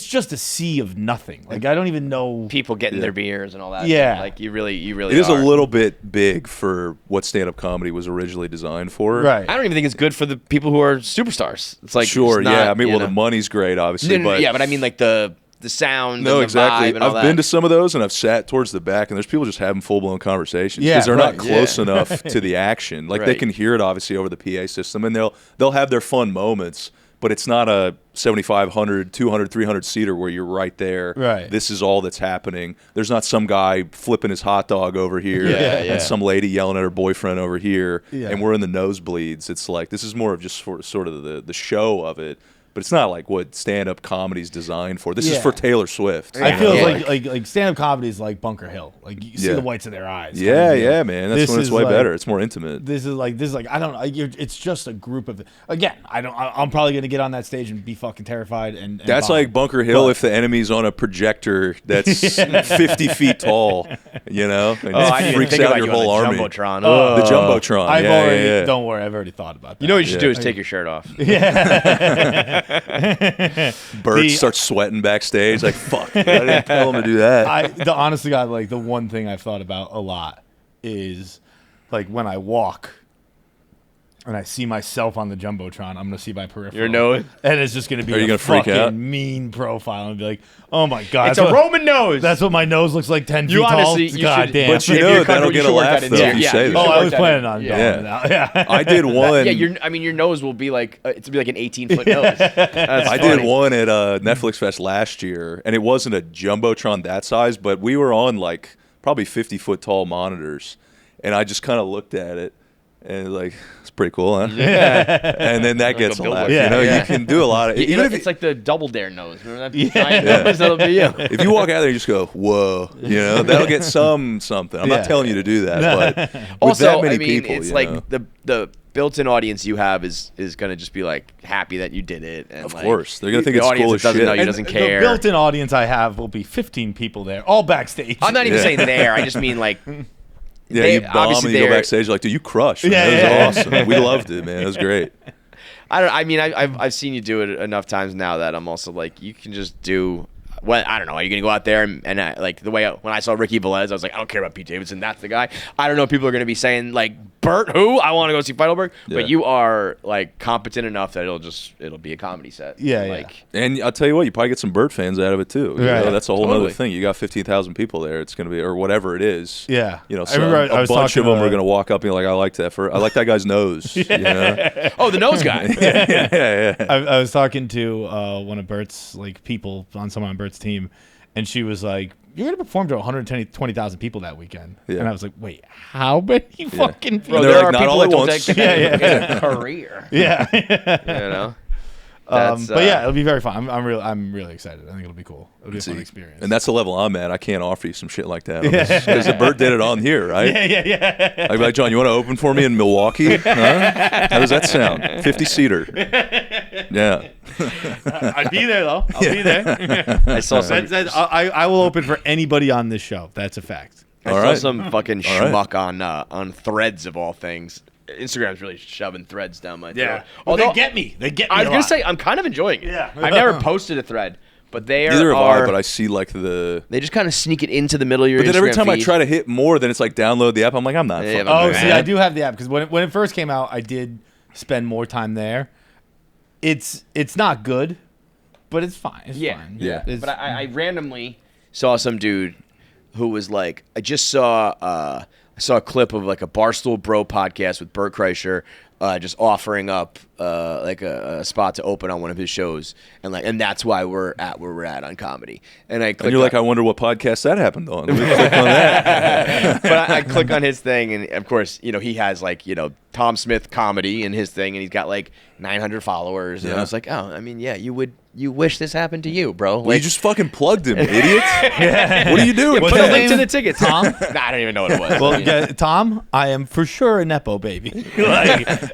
just a sea of nothing. Like I don't even know People getting their beers and all that. Yeah. Like you really. It is a little bit big for what stand-up comedy was originally designed for. right. I don't even think it's good for the people who are superstars. It's like Sure, it's not, yeah. I mean, you well, know. the money's great, obviously, but yeah, but I mean like the sound. no, and the exactly. vibe and all I've that. been to some of those, and I've sat towards the back, and there's people just having full-blown conversations Yeah, because they're not right. close enough to the action. Like they Right. can hear it obviously over the PA system, and they'll have their fun moments. But it's not a 7,500, 200, 300 seater where you're right there. Right. This is all that's happening. There's not some guy flipping his hot dog over here Yeah. and some lady yelling at her boyfriend over here, Yeah. and we're in the nosebleeds. It's like this is more of just sort of the show of it. But it's not like what stand-up comedy's designed for. This is Yeah. for Taylor Swift. I you feel know? like stand-up comedy is like Bunker Hill. Like you see Yeah. the whites of their eyes. Yeah, kind of deal. yeah, man. That's This when it's is way like- better. It's more intimate. This is like I don't know. It's just a group of. Again, I'm probably gonna get on that stage and be fucking terrified. And That's bomb. like Bunker Hill But- if the enemy's on a projector that's 50 feet tall, you know, and I didn't freaks think out about your you on whole the army. Jumbotron. The Jumbotron. I've yeah, already. yeah, yeah. Don't worry, I've already thought about that. You know what you should Yeah. do is take your shirt off. Bert starts sweating backstage. Like, fuck, I didn't tell him to do that. The honest to God, like the one thing I've thought about a lot is like when I walk and I see myself on the Jumbotron, I'm gonna see my peripheral. Your nose? And it's just gonna be Are you a gonna freak fucking out? mean profile and be like, oh my God. It's a Roman nose. That's what my nose looks like 10 You feet honestly- tall. you God should- damn. But you If know you're that'll comfortable, get you a should work laugh that though into if you your- say you that. should I work was that planning in. on Yeah. going out. Yeah. I did one. Yeah, your nose will be like it'll be like an 18-foot nose. That's I funny. did one at Netflix Fest last year, and it wasn't a Jumbotron that size, but we were on like probably 50-foot tall monitors, and I just kind of looked at it, and like, it's pretty cool, huh? Yeah. And then that gets a billboard. laugh. Yeah, You know, yeah. you can do a lot of You even know, if it's like the Double Dare nose. Remember that? Yeah. Giant nose? That'll be you. if you walk out there and you just go, whoa, you know, that'll get something. I'm Yeah. not telling you to do that, but with Also, that many I mean, people, it's you like know. the built-in audience you have is going to just be like happy that you did it. And Of like, course. They're gonna think the it's audience cool that as doesn't shit. know you And doesn't care. The built-in audience I have will be 15 people there, all backstage. I'm not even Yeah. saying there. I just mean like. Yeah, they- you bomb obviously and you go they're- backstage like, dude, you crushed. Man. Yeah, That yeah. was awesome. We loved it, man. It was great. I mean, I've seen you do it enough times now that I'm also like, you can just do well, I don't know. Are you going to go out there and like the way when I saw Ricky Velez, I was like, I don't care about Pete Davidson. That's the guy. I don't know if people are going to be saying like, Bert, who? I want to go see Feitelberg. Yeah. But you are like competent enough that it'll be a comedy set. Yeah, like, yeah. And I'll tell you what, you probably get some Bert fans out of it too. You know, that's a whole other thing. You got 15,000 people there. It's going to be, or whatever it is. Yeah. You know, so a bunch of them are going to walk up and be like, I like that guy's nose. You know? Oh, the nose guy. yeah. I was talking to one of Bert's like people on someone on Bert's team, and she was like, "You're gonna perform to 120,000 people that weekend," and I was like, "Wait, how many fucking people?" Bro, there are people that don't take that career. Yeah, you know. But yeah, it'll be very fun. I'm really excited. I think it'll be cool. It'll be a fun experience. And that's the level I'm at. I can't offer you some shit like that because Bert did it on here, right? Yeah. I'd be like, John, you want to open for me in Milwaukee? Huh? How does that sound? 50-seater. Yeah. I'd be there though. I'll be there. I saw some. I will open for anybody on this show. That's a fact. I saw some fucking schmuck on Threads of all things. Instagram's really shoving Threads down my throat. Yeah. Although they get me. I was gonna say I'm kind of enjoying it. Yeah. I've never posted a thread, but neither have I. But I see like they just kind of sneak it into the middle of your. But then Instagram every time feed. I try to hit more, then it's like download the app. I'm like, I'm not. See, I do have the app because when it first came out, I did spend more time there. It's not good, but it's fine. It's fine. Yeah. But I randomly saw some dude who was like, I just saw a clip of like a Barstool Bro podcast with Bert Kreischer just offering up like a spot to open on one of his shows, and that's why we're at where we're at on comedy. And you're like, I wonder what podcast that happened on. Let me click on that. But I click on his thing, and of course, he has like Tom Smith comedy in his thing, and he's got like 900 followers. And I was like, oh, I mean, yeah, you wish this happened to you, bro. Like, well, you just fucking plugged him, idiot. What are you doing? Put a link to the ticket, Tom. I don't even know what it was. Well, Tom, I am for sure a Nepo baby.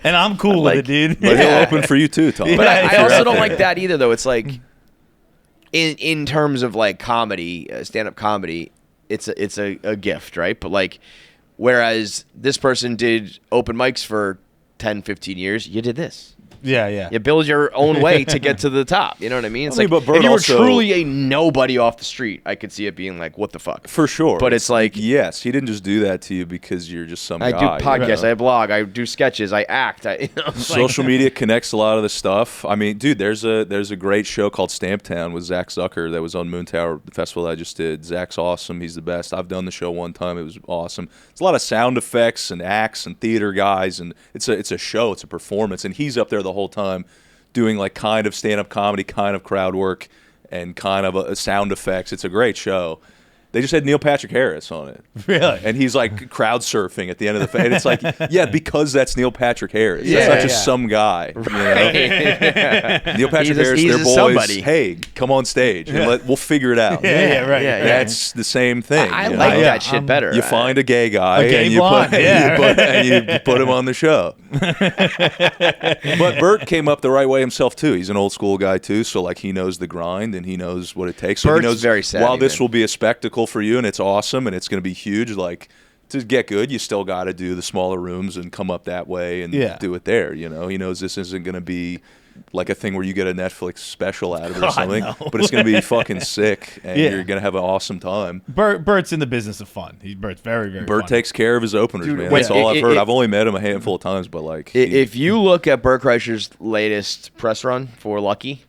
And I'm cool with it, dude. But he'll open for you too, Tom. But I also don't like that either, though. It's like, in terms of like comedy, stand-up comedy, it's a gift, right? But like, whereas this person did open mics for 10, 15 years, you did this. Yeah. You build your own way to get to the top. You know what I mean? It's but Bert if you were also, truly a nobody off the street, I could see it being like, what the fuck? For sure. But it's like, yes, he didn't just do that to you because you're just some guy. I do podcasts, I blog, I do sketches, I act. Social media connects a lot of the stuff. I mean, dude, there's a great show called Stamptown with Zach Zucker that was on Moon Tower, the festival that I just did. Zach's awesome. He's the best. I've done the show one time. It was awesome. It's a lot of sound effects and acts and theater guys, and it's a show. It's a performance, and he's up there the whole time doing like kind of stand-up comedy, kind of crowd work, and kind of a sound effects. It's a great show. They just had Neil Patrick Harris on it. Really? And he's like crowd surfing at the end of the and it's like, yeah, because that's Neil Patrick Harris. That's not just some guy. Right. Neil Patrick Harris, their boys, somebody. Hey, come on stage and we'll figure it out. Right. That's the same thing. I like that shit better. You find a gay guy and you put him on the show. But Bert came up the right way himself too. He's an old school guy too, so like he knows the grind and he knows what it takes. So Bert's he knows very savvy, while this will be a spectacle for you and it's awesome and it's going to be huge, like to get good you still got to do the smaller rooms and come up that way and do it there. He knows this isn't going to be like a thing where you get a Netflix special out of it or something, but it's going to be fucking sick and you're going to have an awesome time. Bert's in the business of fun. Bert's very, very Bert funny. takes care of his openers, man. That's all I've heard. I've only met him a handful of times, but like if you look at Bert Kreischer's latest press run for Lucky,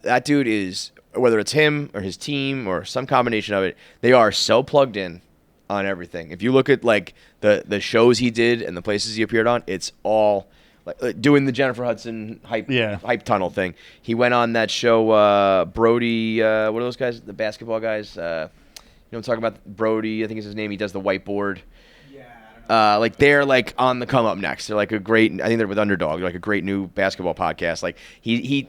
that dude is, whether it's him or his team or some combination of it, they are so plugged in on everything. If you look at like the shows he did and the places he appeared on, it's all like doing the Jennifer Hudson hype tunnel thing. He went on that show, Brody, what are those guys, the basketball guys? You know what I'm talking about? Brody, I think is his name. He does the whiteboard. Like they're like on the come up next. They're like I think they're with Underdog. They're like a great new basketball podcast. Like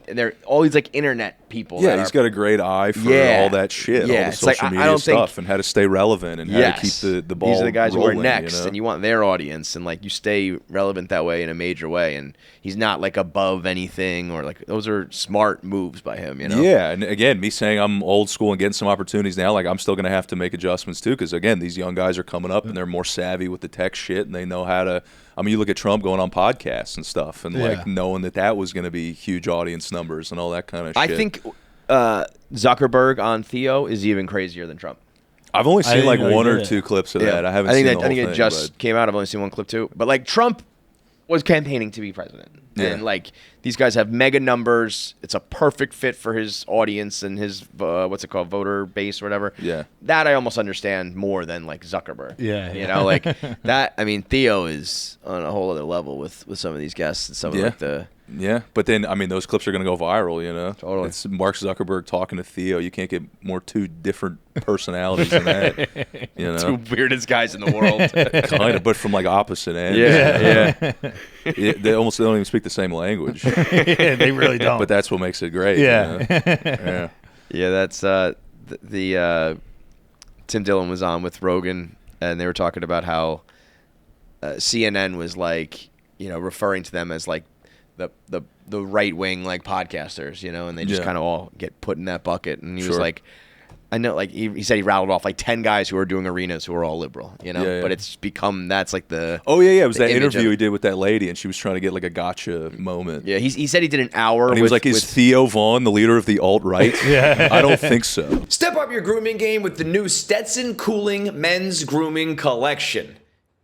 they're all these like internet people. Yeah, he's got a great eye for all that shit, all the social media stuff, and how to stay relevant and how to keep the ball. These are the guys rolling, who are next, and you want their audience, and like you stay relevant that way in a major way. And he's not like above anything, or like those are smart moves by him. Yeah, and again, me saying I'm old school and getting some opportunities now, like I'm still going to have to make adjustments too, because again, these young guys are coming up and they're more savvy with the tech shit, and they know how to. I mean, you look at Trump going on podcasts and stuff, and like knowing that was going to be huge audience numbers and all that kind of shit. I think Zuckerberg on Theo is even crazier than Trump. I've only seen like one or two clips of that. I haven't seen the whole thing. I think it just came out. I've only seen one clip too. But like Trump was campaigning to be president. And like these guys have mega numbers. It's a perfect fit for his audience and his voter base or whatever. Yeah. That I almost understand more than like Zuckerberg. Yeah. You know, like that. I mean, Theo is on a whole other level with some of these guests and some of like the. Yeah, but then I mean those clips are going to go viral, you know. Totally. It's Mark Zuckerberg talking to Theo. You can't get more two different personalities than that. You know, two weirdest guys in the world. Kind of, but from like opposite ends. Yeah. They almost don't even speak the same language. Yeah, they really don't. But that's what makes it great. Yeah. You know? Yeah, that's the Tim Dillon was on with Rogan, and they were talking about how CNN was like, you know, referring to them as like the right wing like podcasters, you know, and they just kind of all get put in that bucket. And he was like, I know, like he said he rattled off like 10 guys who are doing arenas who are all liberal, you know, but it's become that's like the it was that interview he did with that lady, and she was trying to get like a gotcha moment. Yeah, he said he did an hour. And he was like, "Is Theo Vaughn the leader of the alt-right?" I don't think so. Step up your grooming game with the new Stetson Cooling Men's Grooming Collection.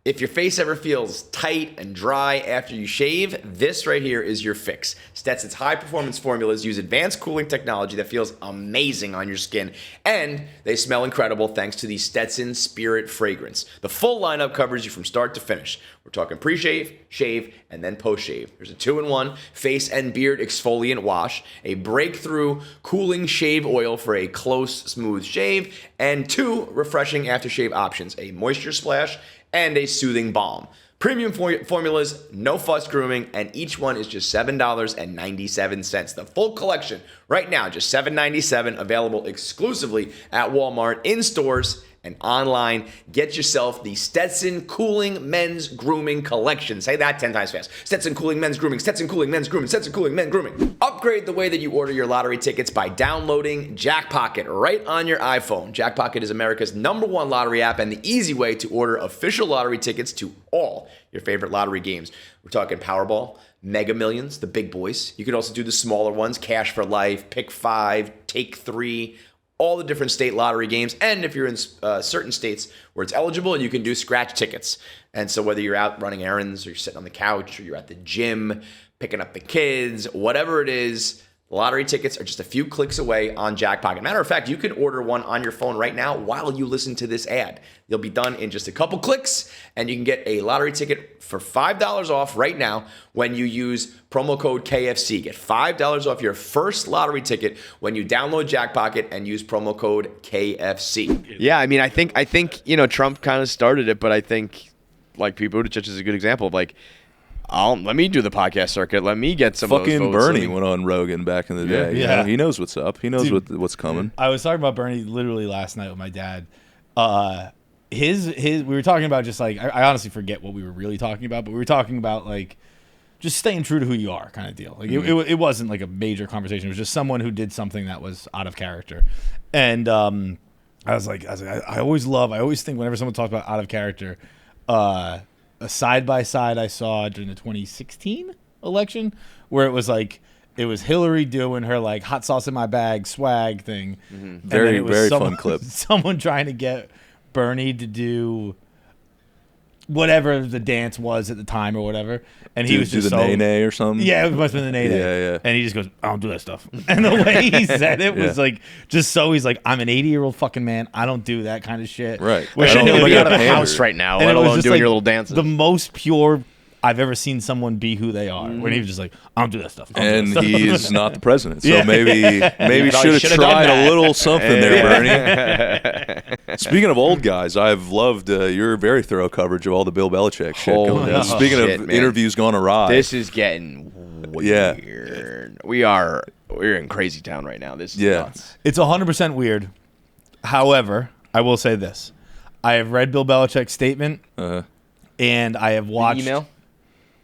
If your face ever feels tight and dry after you shave, this right here is your fix. Stetson's high-performance formulas use advanced cooling technology that feels amazing on your skin, and they smell incredible thanks to the Stetson Spirit fragrance. The full lineup covers you from start to finish. We're talking pre-shave, shave, and then post-shave. There's a 2-in-1 face and beard exfoliant wash, a breakthrough cooling shave oil for a close, smooth shave, and 2 refreshing aftershave options, a moisture splash and a soothing balm. Premium formulas, no fuss grooming, and each one is just $7.97. The full collection right now, just $7.97, available exclusively at Walmart, in stores, and online. Get yourself the Stetson Cooling Men's Grooming Collection. Say that 10 times fast. Stetson Cooling Men's Grooming, Stetson Cooling Men's Grooming, Stetson Cooling Men's Grooming. Upgrade the way that you order your lottery tickets by downloading Jackpocket right on your iPhone. Jackpocket is America's #1 lottery app and the easy way to order official lottery tickets to all your favorite lottery games. We're talking Powerball, Mega Millions, the big boys. You can also do the smaller ones, Cash for Life, Pick 5, Take 3, all the different state lottery games. And if you're in certain states where it's eligible, you can do scratch tickets. And so whether you're out running errands or you're sitting on the couch or you're at the gym, picking up the kids, whatever it is, lottery tickets are just a few clicks away on Jackpocket. Matter of fact, you can order one on your phone right now while you listen to this ad. You'll be done in just a couple clicks, and you can get a lottery ticket for $5 off right now when you use promo code KFC. Get $5 off your first lottery ticket when you download Jackpocket and use promo code KFC. Yeah, I mean, I think you know, Trump kind of started it, but I think like Pete Buttigieg is a good example of like, let me do the podcast circuit. Let me get some fucking of those votes. Bernie went on Rogan back in the day. Yeah. You know, he knows what's up. He knows what's coming. I was talking about Bernie literally last night with my dad. We were talking about just like, I honestly forget what we were really talking about, but we were talking about like just staying true to who you are kind of deal. Like it wasn't like a major conversation. It was just someone who did something that was out of character. And I was like, I always think whenever someone talks about out of character, a side-by-side I saw during the 2016 election where it was like, it was Hillary doing her like hot sauce in my bag swag thing. Mm-hmm. Very fun clip. Someone trying to get Bernie to do whatever the dance was at the time or whatever. And he was just the nay-nay or something? Yeah, it must have been the nay-nay. Yeah. And he just goes, I don't do that stuff. And the way he said it was like, just so he's like, I'm an 80-year-old fucking man. I don't do that kind of shit. Right. We shouldn't even be out of the house right now, let alone doing your little dances. The most pure I've ever seen someone be who they are. When he was just like, I don't do that stuff. And he's not the president. So maybe should have tried a little something there, Bernie. Speaking of old guys, I've loved your very thorough coverage of all the Bill Belichick shit going down. Speaking of interviews gone awry. This is getting weird. We're in crazy town right now. This is nuts. It's 100% weird. However, I will say this. I have read Bill Belichick's statement, and I have watched... The email?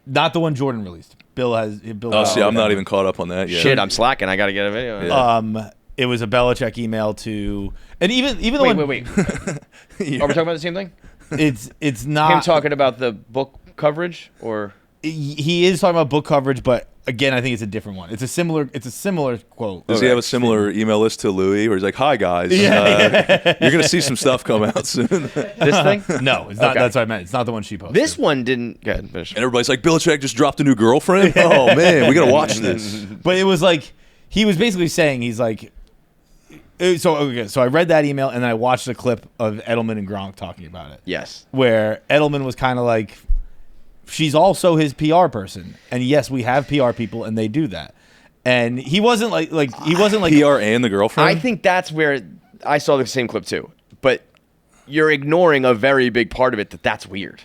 Not the one Jordan released. I'm not even caught up on that yet. Shit, I'm slacking. I got to get a video. Yeah. It was a Belichick email to, and even the one. Wait. Are we talking about the same thing? It's not him talking about the book coverage, or he is talking about book coverage, but again, I think it's a different one. It's a similar quote. Does he have a similar email list to Louis, where he's like, "Hi guys, you're gonna see some stuff come out soon." This thing? No, it's not. Okay. That's what I meant. It's not the one she posted. This one didn't. Go ahead, finish. And everybody's like, "Belichick just dropped a new girlfriend." Oh man, we gotta watch this. But it was like he was basically saying he's like. So I read that email and then I watched a clip of Edelman and Gronk talking about it. Yes. Where Edelman was kind of like, she's also his PR person, and yes, we have PR people, and they do that. And he wasn't like PR and the girlfriend. I think that's where I saw the same clip too. But you're ignoring a very big part of it. That's weird.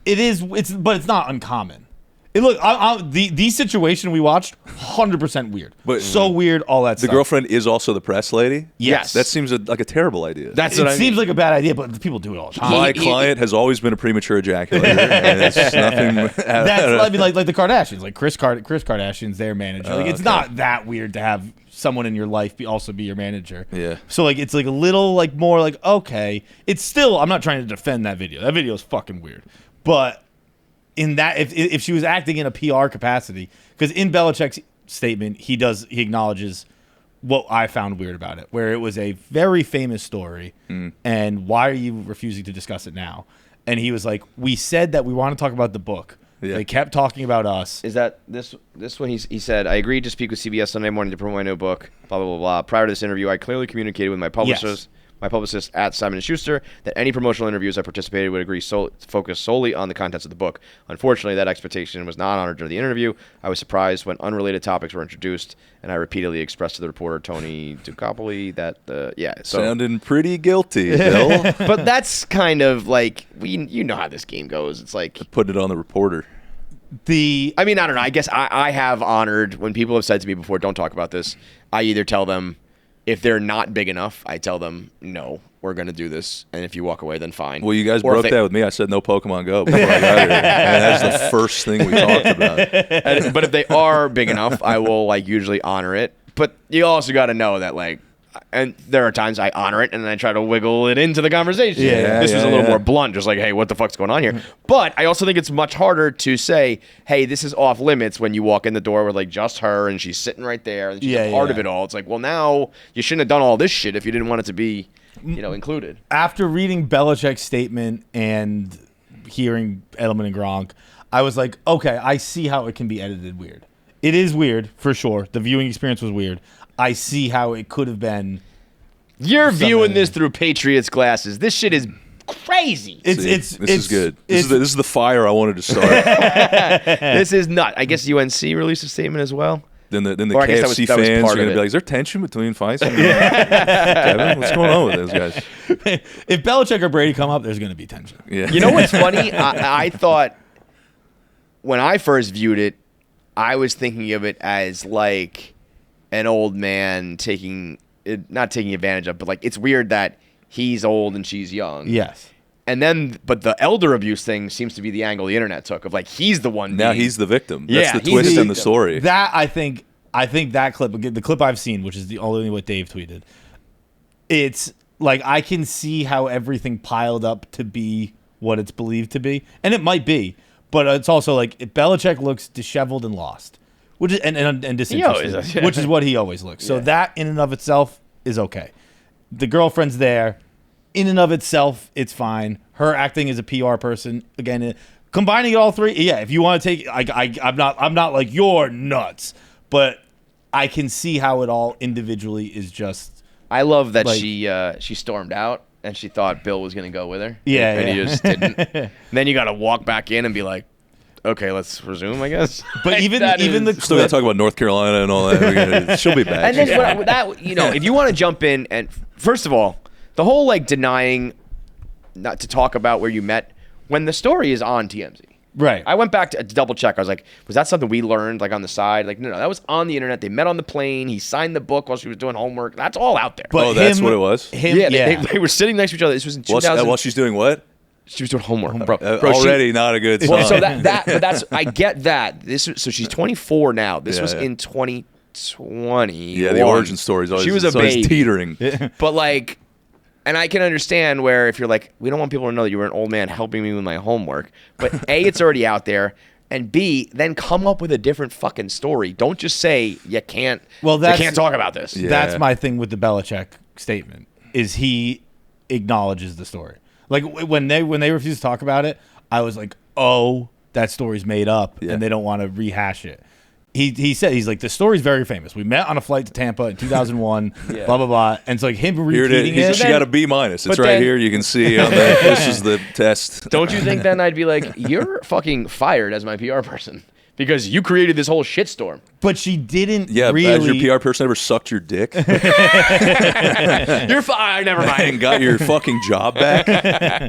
It is. But it's not uncommon. The situation we watched, 100% weird. But so weird, all that stuff. The girlfriend is also the press lady? Yes. That seems like a terrible idea. It seems like a bad idea, but people do it all the time. My client has always been a premature ejaculator, and it's nothing. I mean, like the Kardashians, like Kris Kardashian's their manager. Like it's not that weird to have someone in your life also be your manager. Yeah. So like it's like a little like more like okay. It's still, I'm not trying to defend that video. That video is fucking weird, but. In that, if she was acting in a PR capacity, because in Belichick's statement, he acknowledges what I found weird about it, where it was a very famous story, and why are you refusing to discuss it now? And he was like, we said that we want to talk about the book. Yeah. They kept talking about us. Is that this one? He said, I agreed to speak with CBS Sunday morning to promote my new book, blah, blah, blah, blah. Prior to this interview, I clearly communicated with my publicist. Yes. My publicist at Simon & Schuster, that any promotional interviews I participated would agree focus solely on the contents of the book. Unfortunately, that expectation was not honored during the interview. I was surprised when unrelated topics were introduced, and I repeatedly expressed to the reporter, Tony Ducopoli, that, sounding pretty guilty, Bill. But that's kind of like, you know how this game goes. It's like... Put it on the reporter. I mean, I don't know. I guess I have honored, when people have said to me before, don't talk about this, I either tell them, if they're not big enough, I tell them, no, we're going to do this. And if you walk away, then fine. Well, you guys broke that with me. I said no Pokemon Go before I got here. And that's the first thing we talked about. But if they are big enough, I will usually honor it. But you also got to know that and there are times I honor it and then I try to wiggle it into the conversation. This was a little more blunt, just like, hey, what the fuck's going on here? But I also think it's much harder to say, hey, this is off limits when you walk in the door with just her and she's sitting right there and she's a part of it all. It's like, well, now you shouldn't have done all this shit if you didn't want it to be, included. After reading Belichick's statement and hearing Edelman and Gronk, I was like, okay, I see how it can be edited weird. It is weird, for sure. The viewing experience was weird. I see how it could have been. You're viewing this through Patriots glasses. This shit is crazy. This is good. This is the fire I wanted to start. This is not. I guess UNC released a statement as well. Then the KFC fans are going to be like, is there tension between Feits and Kevin? What's going on with those guys? If Belichick or Brady come up, there's going to be tension. Yeah. You know what's funny? I thought when I first viewed it, I was thinking of it as like an old man not taking advantage of, but it's weird that he's old and she's young. Yes. And then, but the elder abuse thing seems to be the angle the internet took of he's the one. Now he's the victim. That's the twist in the story. That I think that clip, the clip I've seen, which is the only what Dave tweeted, it's like I can see how everything piled up to be what it's believed to be, and it might be, but it's also like Belichick looks disheveled and lost. Which is, and disinterested, which is what he always looks. So that in and of itself is okay. The girlfriend's there. In and of itself, it's fine. Her acting as a PR person, again, combining it all three. Yeah, if you want to take, I'm not like you're nuts, but I can see how it all individually is just. I love that she stormed out and she thought Bill was going to go with her. Yeah, and he just didn't. And then you got to walk back in and be like, okay, let's resume, I guess. But even the still got to talk about North Carolina and all that. She'll be back. And then if you want to jump in, and first of all, the whole denying not to talk about where you met when the story is on TMZ. Right. I went back to double check. I was like, was that something we learned on the side? No, that was on the internet. They met on the plane. He signed the book while she was doing homework. That's all out there. But that's what it was? They were sitting next to each other. This was in 2000. While she's doing what? She was doing homework, bro. Already not a good sign. Well, so but that's I get that. So she's 24 now. This was in 2020. Yeah, the origin story is always, she was a baby. Teetering. But and I can understand where if you're we don't want people to know that you were an old man helping me with my homework. But A, it's already out there. And B, then come up with a different fucking story. Don't just say you can't. Well, you can't talk about this. Yeah. That's my thing with the Belichick statement. Is he acknowledges the story? Like when they refuse to talk about it, I was like, oh, that story's made up, and they don't want to rehash it. He said, he's like, the story's very famous. We met on a flight to Tampa in 2001, blah, blah, blah. And so like him repeating it. She got a B-. It's right here. You can see on this is the test. Don't you think then I'd be like, you're fucking fired as my PR person because you created this whole shitstorm. But she didn't really. Has your PR person ever sucked your dick? You're fired. Never mind. And got your fucking job back?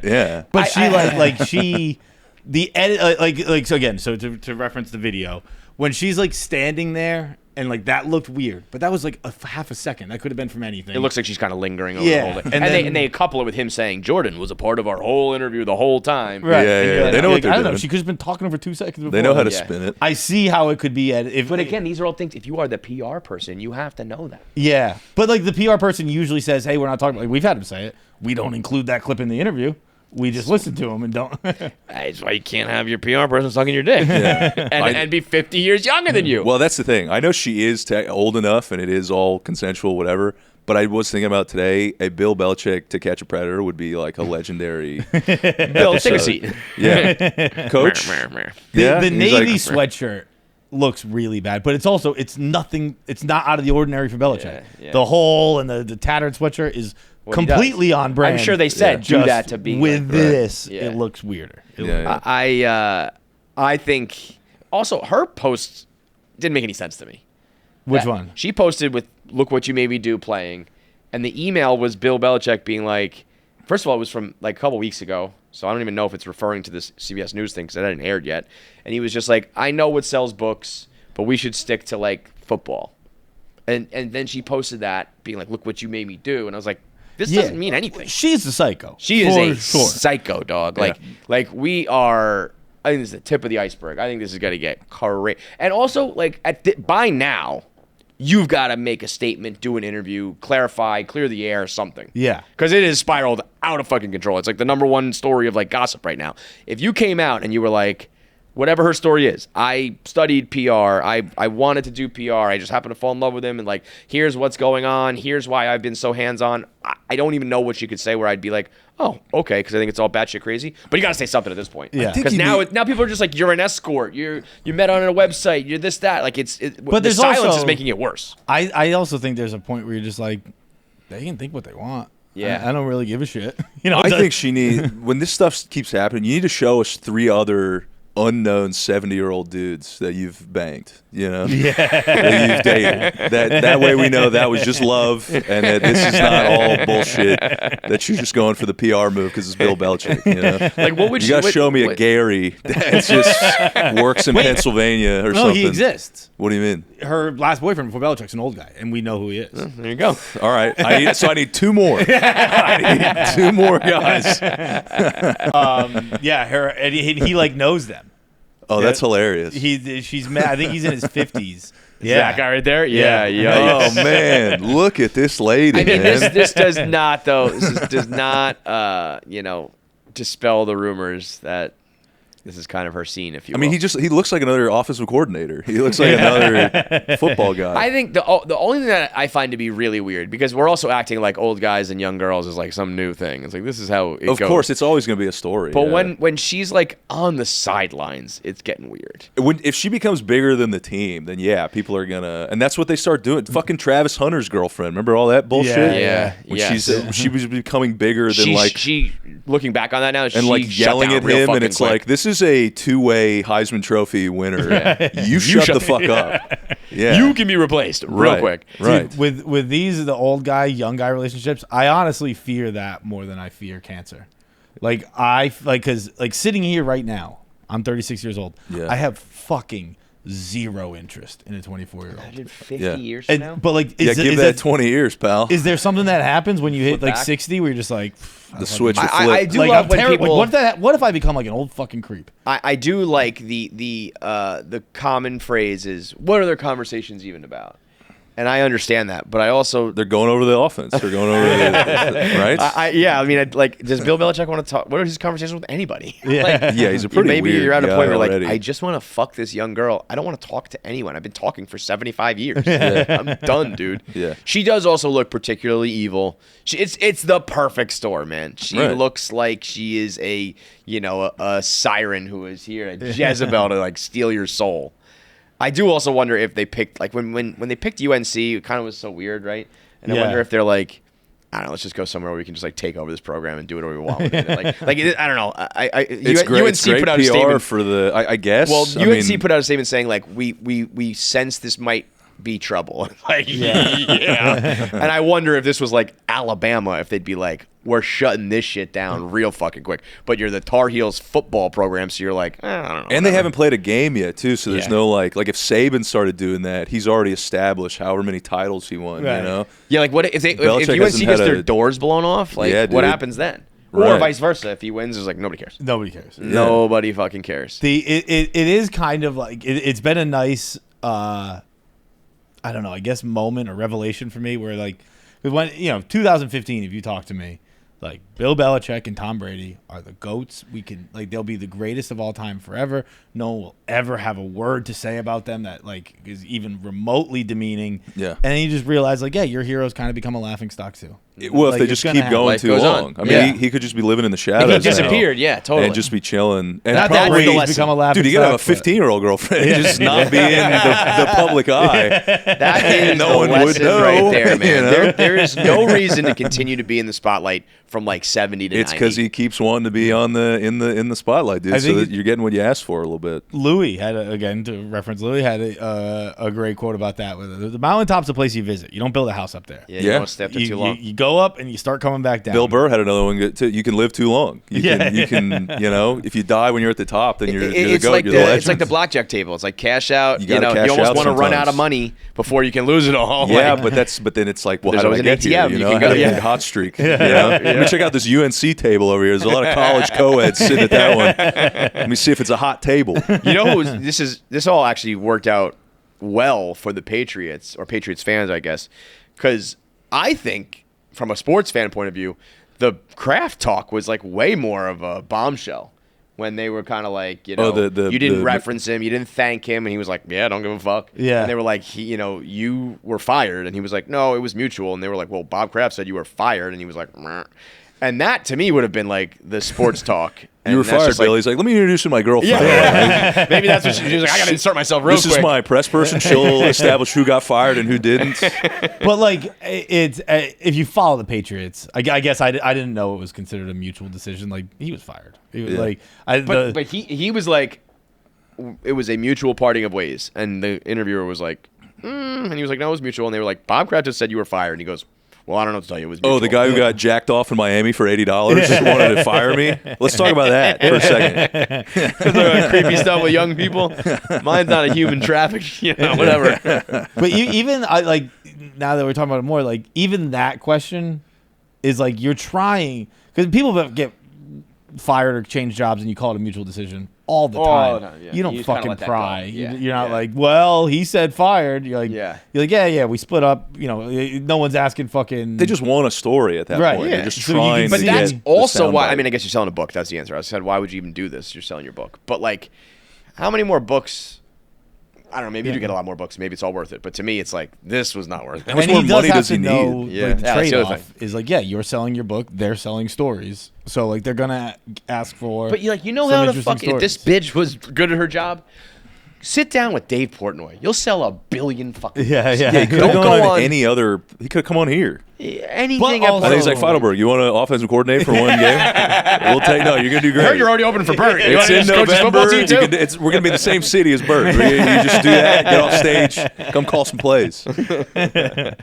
Yeah. But she the edit, so again, so to reference the video, when she's like standing there and like that looked weird, but that was like half a second. That could have been from anything. It looks like she's kind of lingering over the whole thing. And they couple it with him saying Jordan was a part of our whole interview the whole time. Right. Yeah. Like, they know what they're I don't doing. know. She could have been talking over 2 seconds before. They know how to spin it. I see how it could be edited. But again, these are all things. If you are the PR person, you have to know that. Yeah. But like the PR person usually says, hey, we're not talking about, like we've had him say it. We don't include that clip in the interview. We just listen to him and don't. That's why you can't have your PR person sucking your dick and be 50 years younger than you. Well, that's the thing. I know she is old enough and it is all consensual, whatever. But I was thinking about today, a Bill Belichick To Catch a Predator would be like a legendary Bill, take a seat. Yeah. Coach. The Navy sweatshirt looks really bad, but it's nothing. It's not out of the ordinary for Belichick. Yeah. The hole and the tattered sweatshirt is completely on brand. I'm sure they said do that to be with like, this. It looks weirder. I think also her post didn't make any sense to me. Which one? She posted with "Look what you made me do" playing, and the email was Bill Belichick being like, first of all, it was from like a couple weeks ago, so I don't even know if it's referring to this CBS News thing because it hadn't aired yet. And he was just like, I know what sells books, but we should stick to like football. And then she posted that being like, look what you made me do. And I was like, this doesn't mean anything. She's a psycho. She is a psycho, dog. Like we are. I think this is the tip of the iceberg. I think this is going to get crazy. And also, like by now, you've got to make a statement, do an interview, clarify, clear the air, something. Yeah. Because it is spiraled out of fucking control. It's like the #1 story of like gossip right now. If you came out and you were like, whatever her story is, I studied PR, I wanted to do PR, I just happened to fall in love with him, and like, here's what's going on, here's why I've been so hands-on. I don't even know what she could say where I'd be like, oh, okay, because I think it's all batshit crazy. But you got to say something at this point. Yeah. Because now people are just like, you're an escort, you met on a website, you're this, that. Like, but the silence is making it worse. I also think there's a point where you're just like, they can think what they want. Yeah. I don't really give a shit. I think she needs, when this stuff keeps happening, you need to show us 3 other unknown 70-year-old dudes that you've banged, that you've dated. That way we know that was just love and that this is not all bullshit, that you're just going for the PR move because it's Bill Belichick. Like, what would you got to show me a Gary that just works in Pennsylvania or something. No, he exists. What do you mean? Her last boyfriend before Belichick's an old guy, and we know who he is. There you go. All right. I need 2 more. I need 2 more guys. And he like knows them. Oh, that's hilarious. She's mad. I think he's in his 50s. Yeah, that guy right there. Yeah. Oh man, look at this lady. I mean, man. this does not though. Does not dispel the rumors that this is kind of her scene, if you will. I mean, he looks like another offensive coordinator. He looks like another football guy. I think the only thing that I find to be really weird, because we're also acting like old guys and young girls is like some new thing. It's like, this is how it goes. Of course, it's always going to be a story. But when she's like on the sidelines, it's getting weird. If she becomes bigger than the team, then yeah, people are going to... And that's what they start doing. Fucking Travis Hunter's girlfriend. Remember all that bullshit? Yeah. When she was becoming bigger than She looking back on that now, and like yelling at him, and it's quick. Like, this is a 2-way Heisman Trophy winner. You shut the fuck up. Yeah. You can be replaced real quick. Dude, with these the old guy young guy relationships, I honestly fear that more than I fear cancer. Because sitting here right now, I'm 36 years old. Yeah. I have fucking zero interest in a 24-year-old. Imagine 50 years from now. But give that 20 years, pal. Is there something that happens when you hit like 60 where you're just like the switch? I do love when people. What if I become like an old fucking creep? I do like the common phrase is, what are their conversations even about? And I understand that, but I also they're going over the offense. They're going over the right. I mean, does Bill Belichick want to talk? What are his conversations with anybody? Yeah, he's a pretty maybe weird you're at a point where already. I just want to fuck this young girl. I don't want to talk to anyone. I've been talking for 75 years. I'm done, dude. Yeah. She does also look particularly evil. It's the perfect store, man. She looks like she is a siren who is here, a Jezebel to steal your soul. I do also wonder if they picked when they picked UNC, it kind of was so weird, right? And I wonder if they're I don't know, let's just go somewhere where we can just take over this program and do whatever we want with it. I don't know. It's great. UNC It's great put out PR a statement for the. I guess. Well, UNC put out a statement saying we sense this might be trouble. Yeah. And I wonder if this was Alabama, if they'd be we're shutting this shit down real fucking quick. But you're the Tar Heels football program, so you're I don't know. And they haven't played a game yet, too, so there's no, if Saban started doing that, he's already established however many titles he won, right. you know? Yeah, what if UNC gets their doors blown off? What happens then? Right. Or vice versa. If he wins, it's nobody cares. Nobody cares. Yeah. Nobody fucking cares. It is kind of it's been a nice, I don't know, I guess moment or revelation for me where when 2015, if you talk to me, Bill Belichick and Tom Brady are the GOATs. We can they'll be the greatest of all time forever. No one will ever have a word to say about them that is even remotely demeaning. Yeah. And then you just realize your heroes kind of become a laughing stock too. Well, if they just keep going too long. I mean, he could just be living in the shadows. If he disappeared, totally. And just be chilling. And Not that he's become a laughing dude, you gotta have a 15-year-old girlfriend. Just not be in the public eye. That is no one would know. Right there, man. There is no reason to continue to be in the spotlight from 70 to 90. It's because he keeps wanting to be on in the spotlight, dude. So that you're getting what you asked for a little bit. Louis had a great quote about that. The mountaintop's a place you visit. You don't build a house up there. Yeah. You don't stay up there too long. You go up and you start coming back down. Bill Burr had another one. You can live too long. You can. If you die when you're at the top, then you're the GOAT. You're the legend. It's like the blackjack table. It's like cash out. You cash almost out want to run sometimes. out of money before you can lose it all. Yeah, but then it's well, There's how did I always get an here? ATM. How did I get a hot streak? Let me check out this UNC table over here. There's a lot of college co-eds sitting at that one. Let me see if it's a hot table. This all actually worked out well for the Patriots, or Patriots fans, I guess, because I think from a sports fan point of view, the Kraft talk was way more of a bombshell when they were kind of you didn't reference him, you didn't thank him, and he was yeah, don't give a fuck. Yeah. And they were you were fired, and he was no, it was mutual, and they were well, Bob Kraft said you were fired, and he was meh. And that, to me, would have been the sports talk. You were fired, Bill. He's let me introduce you to my girlfriend. Yeah. Maybe that's what she was I got to insert myself real quick. This is my press person. She'll establish who got fired and who didn't. But, it's if you follow the Patriots, I guess I didn't know it was considered a mutual decision. He was fired. He was But he was it was a mutual parting of ways. And the interviewer was and he was no, it was mutual. And they were Bob Kraft just said you were fired. And he goes, well, I don't know what to tell you. It was mutual. The guy who got jacked off in Miami for $80 just wanted to fire me? Let's talk about that for a second. Creepy stuff with young people. Mine's not a human traffic, whatever. But even now that we're talking about it more, even that question is you're trying, because people that get fired or change jobs and you call it a mutual decision all the time. No, yeah. You don't fucking pry. Yeah. You're not well, he said fired. You're yeah, we split up. No one's asking fucking. They just want a story at that point. Yeah. They're just trying But to that's get also why, I I guess you're selling a book. That's the answer. I said, why would you even do this? You're selling your book. But how many more books? I don't know. Maybe you do get a lot more books. Maybe it's all worth it. But to me, it's this was not worth it. How much more money does he know, need? The trade-off is you're selling your book, they're selling stories. So they're gonna ask for. But how the fuck if this bitch was good at her job? Sit down with Dave Portnoy. You'll sell 1 billion fucking. Yeah. He could have gone on any other. He could have come on here. Anything. Also, I think he's Feitelberg. You want an offensive coordinator for one game? We'll take. No, you're gonna do great. I heard you're already open for Bert. It's in November. We're gonna be in the same city as Bert. You just do that. Get off stage. Come call some plays. That'd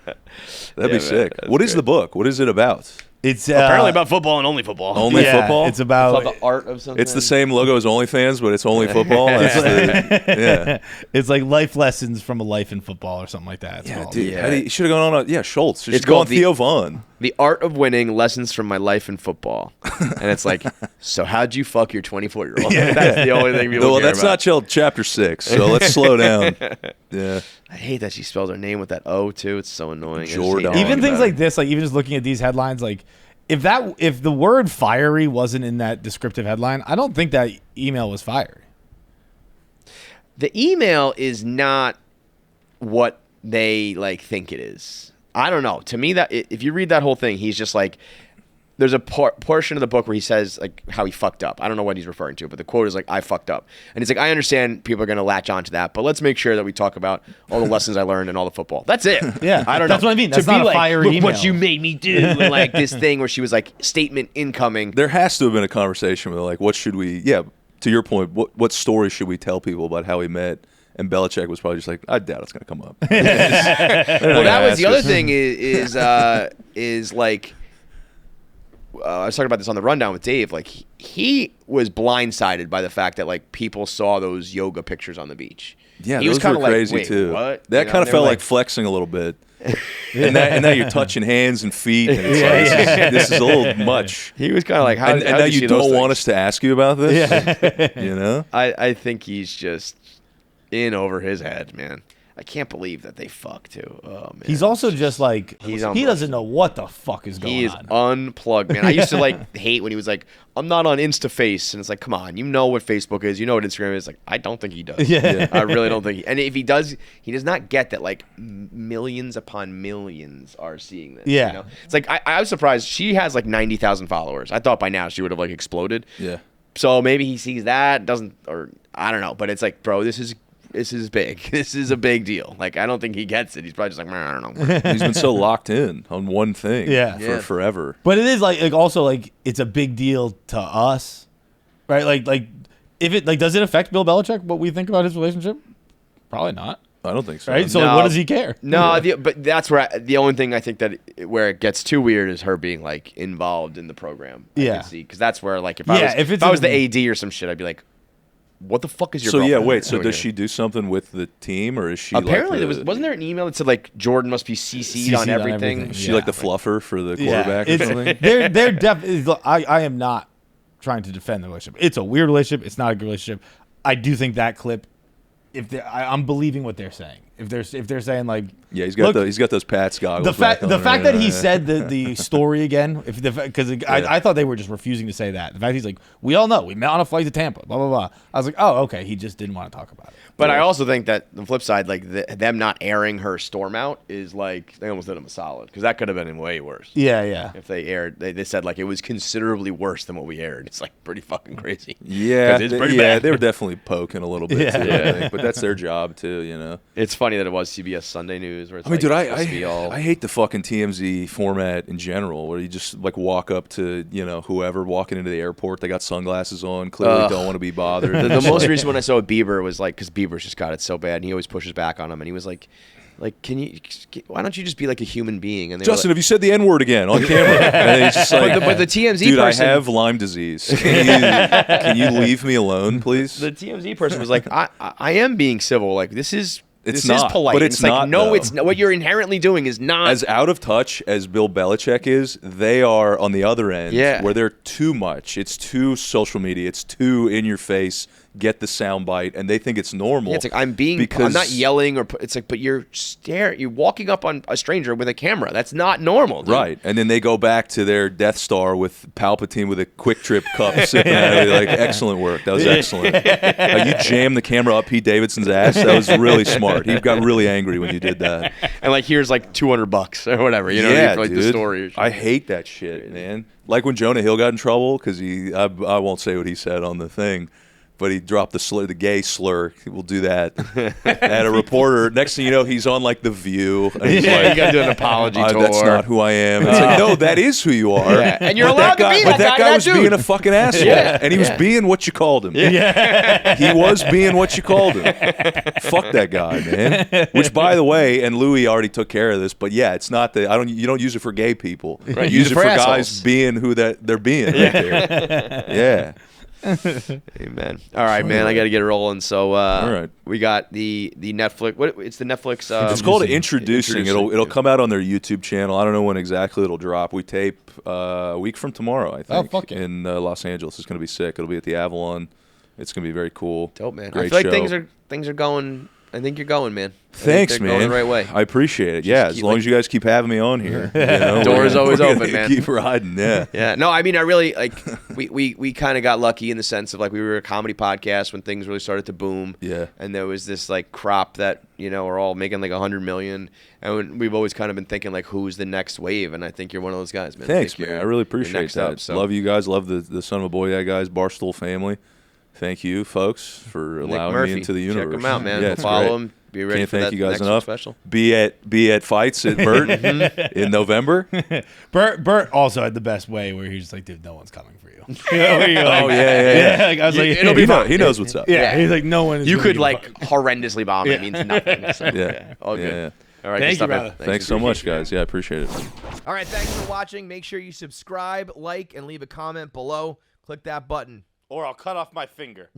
be sick. What is the book? What is it about? It's apparently about football and only football. Only football? It's about the art of something. It's the same logo as OnlyFans, but it's only football. It's life lessons from a life in football or something like that. Dude. You should have gone on Schultz. It's called Theo Vaughn. The art of winning, lessons from my life in football. And it's like, so how'd you fuck your 24-year-old? That's the only thing people care that's about. not till chapter 6, so let's slow down. Yeah. I hate that she spells her name with that O, too. It's so annoying. Jordon. Even things like this, like even just looking at these headlines, like if the word fiery wasn't in that descriptive headline, I don't think that email was fiery. The email is not what they like think it is. I don't know. To me, that if you read that whole thing, he's just like, there's a portion of the book where he says like how he fucked up. I don't know what he's referring to, but the quote is like, I fucked up. And he's like, I understand people are going to latch onto that, but let's make sure that we talk about all the lessons I learned and all the football. That's it. Yeah. I don't know. That's what I mean. That's to not be a like, fiery look email. what you made me do. And like this thing where she was like, statement incoming. There has to have been a conversation where like, what should we, to your point, what story should we tell people about how he met? And Belichick was probably just like, I doubt it's going to come up. Well, that was the other thing is like, I was talking about this on the rundown with Dave. Like he was blindsided by the fact that like people saw those yoga pictures on the beach. Yeah, he was those were like, crazy wait, too. What? That kind of felt like like flexing a little bit. and now you're touching hands and feet, and it's like, this is a little much. He was kind of like, how and now you don't want us to ask you about this? Yeah. You know? I think he's just in over his head, man. I can't believe that they fuck too. Oh man. He's also just like He's he doesn't know what the fuck is going on. He is unplugged, man. I used to like hate when he was like, I'm not on InstaFace, and it's like, come on, you know what Facebook is, you know what Instagram is. Like, I don't think he does. Yeah. I really don't think. And if he does, he does not get that like millions upon millions are seeing this. Yeah. You know? It's like I was surprised. She has like 90,000 followers. I thought by now she would have like exploded. Yeah. So maybe he sees that, doesn't, or I don't know. But it's like, bro, this is big. This is a big deal. Like, I don't think he gets it. He's probably just like, I don't know. He's been so locked in on one thing for forever. But it is like also like it's a big deal to us, right? Like if it like does it affect Bill Belichick what we think about his relationship? Probably not. I don't think so. Right? So like, what does he care? No, but that's where the only thing I think that where it gets too weird is her being like involved in the program. I can see, because that's where like if I was the AD or some shit, I'd be like, what the fuck is your girlfriend so does she do something with the team, or is she apparently like wasn't there an email that said like Jordan must be CC'd on everything? Is she like the fluffer for the quarterback or something? They're definitely. I am not trying to defend the relationship. It's a weird relationship. It's not a good relationship. I do think that clip. I'm believing what they're saying. If they're saying like, he's got those Pats goggles. The fact that he said the story again, because I thought they were just refusing to say that. The fact he's like, we all know we met on a flight to Tampa, blah blah blah. I was like, oh okay, he just didn't want to talk about it. But I also think that the flip side, like them not airing her storm out, is like they almost did him a solid, because that could have been way worse. Yeah. If they aired, they said like it was considerably worse than what we aired. It's like pretty fucking crazy. Yeah, it's pretty bad. They were definitely poking a little bit too, I think. But that's their job too, you know. It's funny that it was CBS Sunday News. Where it's dude, I I hate the fucking TMZ format in general, where you just like walk up to whoever walking into the airport, they got sunglasses on, clearly don't want to be bothered. The most recent one I saw with Bieber was like, because Bieber's just got it so bad, and he always pushes back on him, and he was like, why don't you just be like a human being? And Justin, have you said the N-word again on camera? And he's just like, but the TMZ dude, person, I have Lyme disease. Can you leave me alone, please? The TMZ person was like, I am being civil. Like this is polite. But it's not. Like, no, though. it's not. What you're inherently doing is not as out of touch as Bill Belichick is. They are on the other end, where they're too much. It's too social media. It's too in your face. Get the soundbite, and they think it's normal. Yeah, it's like I'm not yelling, or it's like, but you're walking up on a stranger with a camera. That's not normal, dude. Right? And then they go back to their Death Star with Palpatine with a Quick Trip cup sipping at it. Like, excellent work. That was excellent. You jammed the camera up Pete Davidson's ass. That was really smart. He got really angry when you did that. And like, here's like $200 or whatever. You know, for, like, dude. the story. I hate that shit, man. Like when Jonah Hill got in trouble because I won't say what he said on the thing. But he dropped the gay slur. We'll do that. And a reporter, next thing you know, he's on like The View. And he's like, you got to do an apology tour. That's not who I am. It's like, no, that is who you are. Yeah. And you're allowed to be But that guy was dude. being a fucking asshole. Yeah. And he was being what you called him. Yeah. He was being what you called him. Fuck that guy, man. Which, by the way, and Louis already took care of this, but yeah, it's not you don't use it for gay people. Right. You use it for assholes. guys being who they're being right there. Yeah. Amen. All right, man. I got to get rolling. So, all right. We got the Netflix. It's the Netflix. It's called Introducing. It'll come out on their YouTube channel. I don't know when exactly it'll drop. We tape a week from tomorrow, I think. Oh, fuck it. In Los Angeles. It's going to be sick. It'll be at the Avalon. It's going to be very cool. Dope, man. Great I feel show. like things are going. I think you're going, man. Thanks, man. Going the right way. I appreciate it. Yeah, as long as you guys keep having me on here. Door is always open, man. Keep riding, yeah. Yeah. No, I mean, I really like. We kind of got lucky in the sense of like we were a comedy podcast when things really started to boom. Yeah. And there was this like crop that are all making like $100 million, and we've always kind of been thinking like, who's the next wave? And I think you're one of those guys, man. Thanks, man. I really appreciate that. Love you guys. Love the Son of a Boy guys, Barstool family. Thank you, folks, for allowing me into the universe. Check him out, man. Yeah, follow him. Be ready Can't for thank that you guys next enough. Special. Be at Feits at Bert in November. Bert also had the best way where he's just like, dude, no one's coming for you. Yeah. Like, I was like, it'll be fine. He knows what's up. Yeah, he's like, no one is You gonna could give a like fuck. horrendously bomb. It means nothing. So, Yeah. All good. Yeah. All right. Thank good you, stuff, man. brother. Thanks so much, guys. Yeah, I appreciate it. All right, thanks for watching. Make sure you subscribe, like, and leave a comment below. Click that button. Or I'll cut off my finger.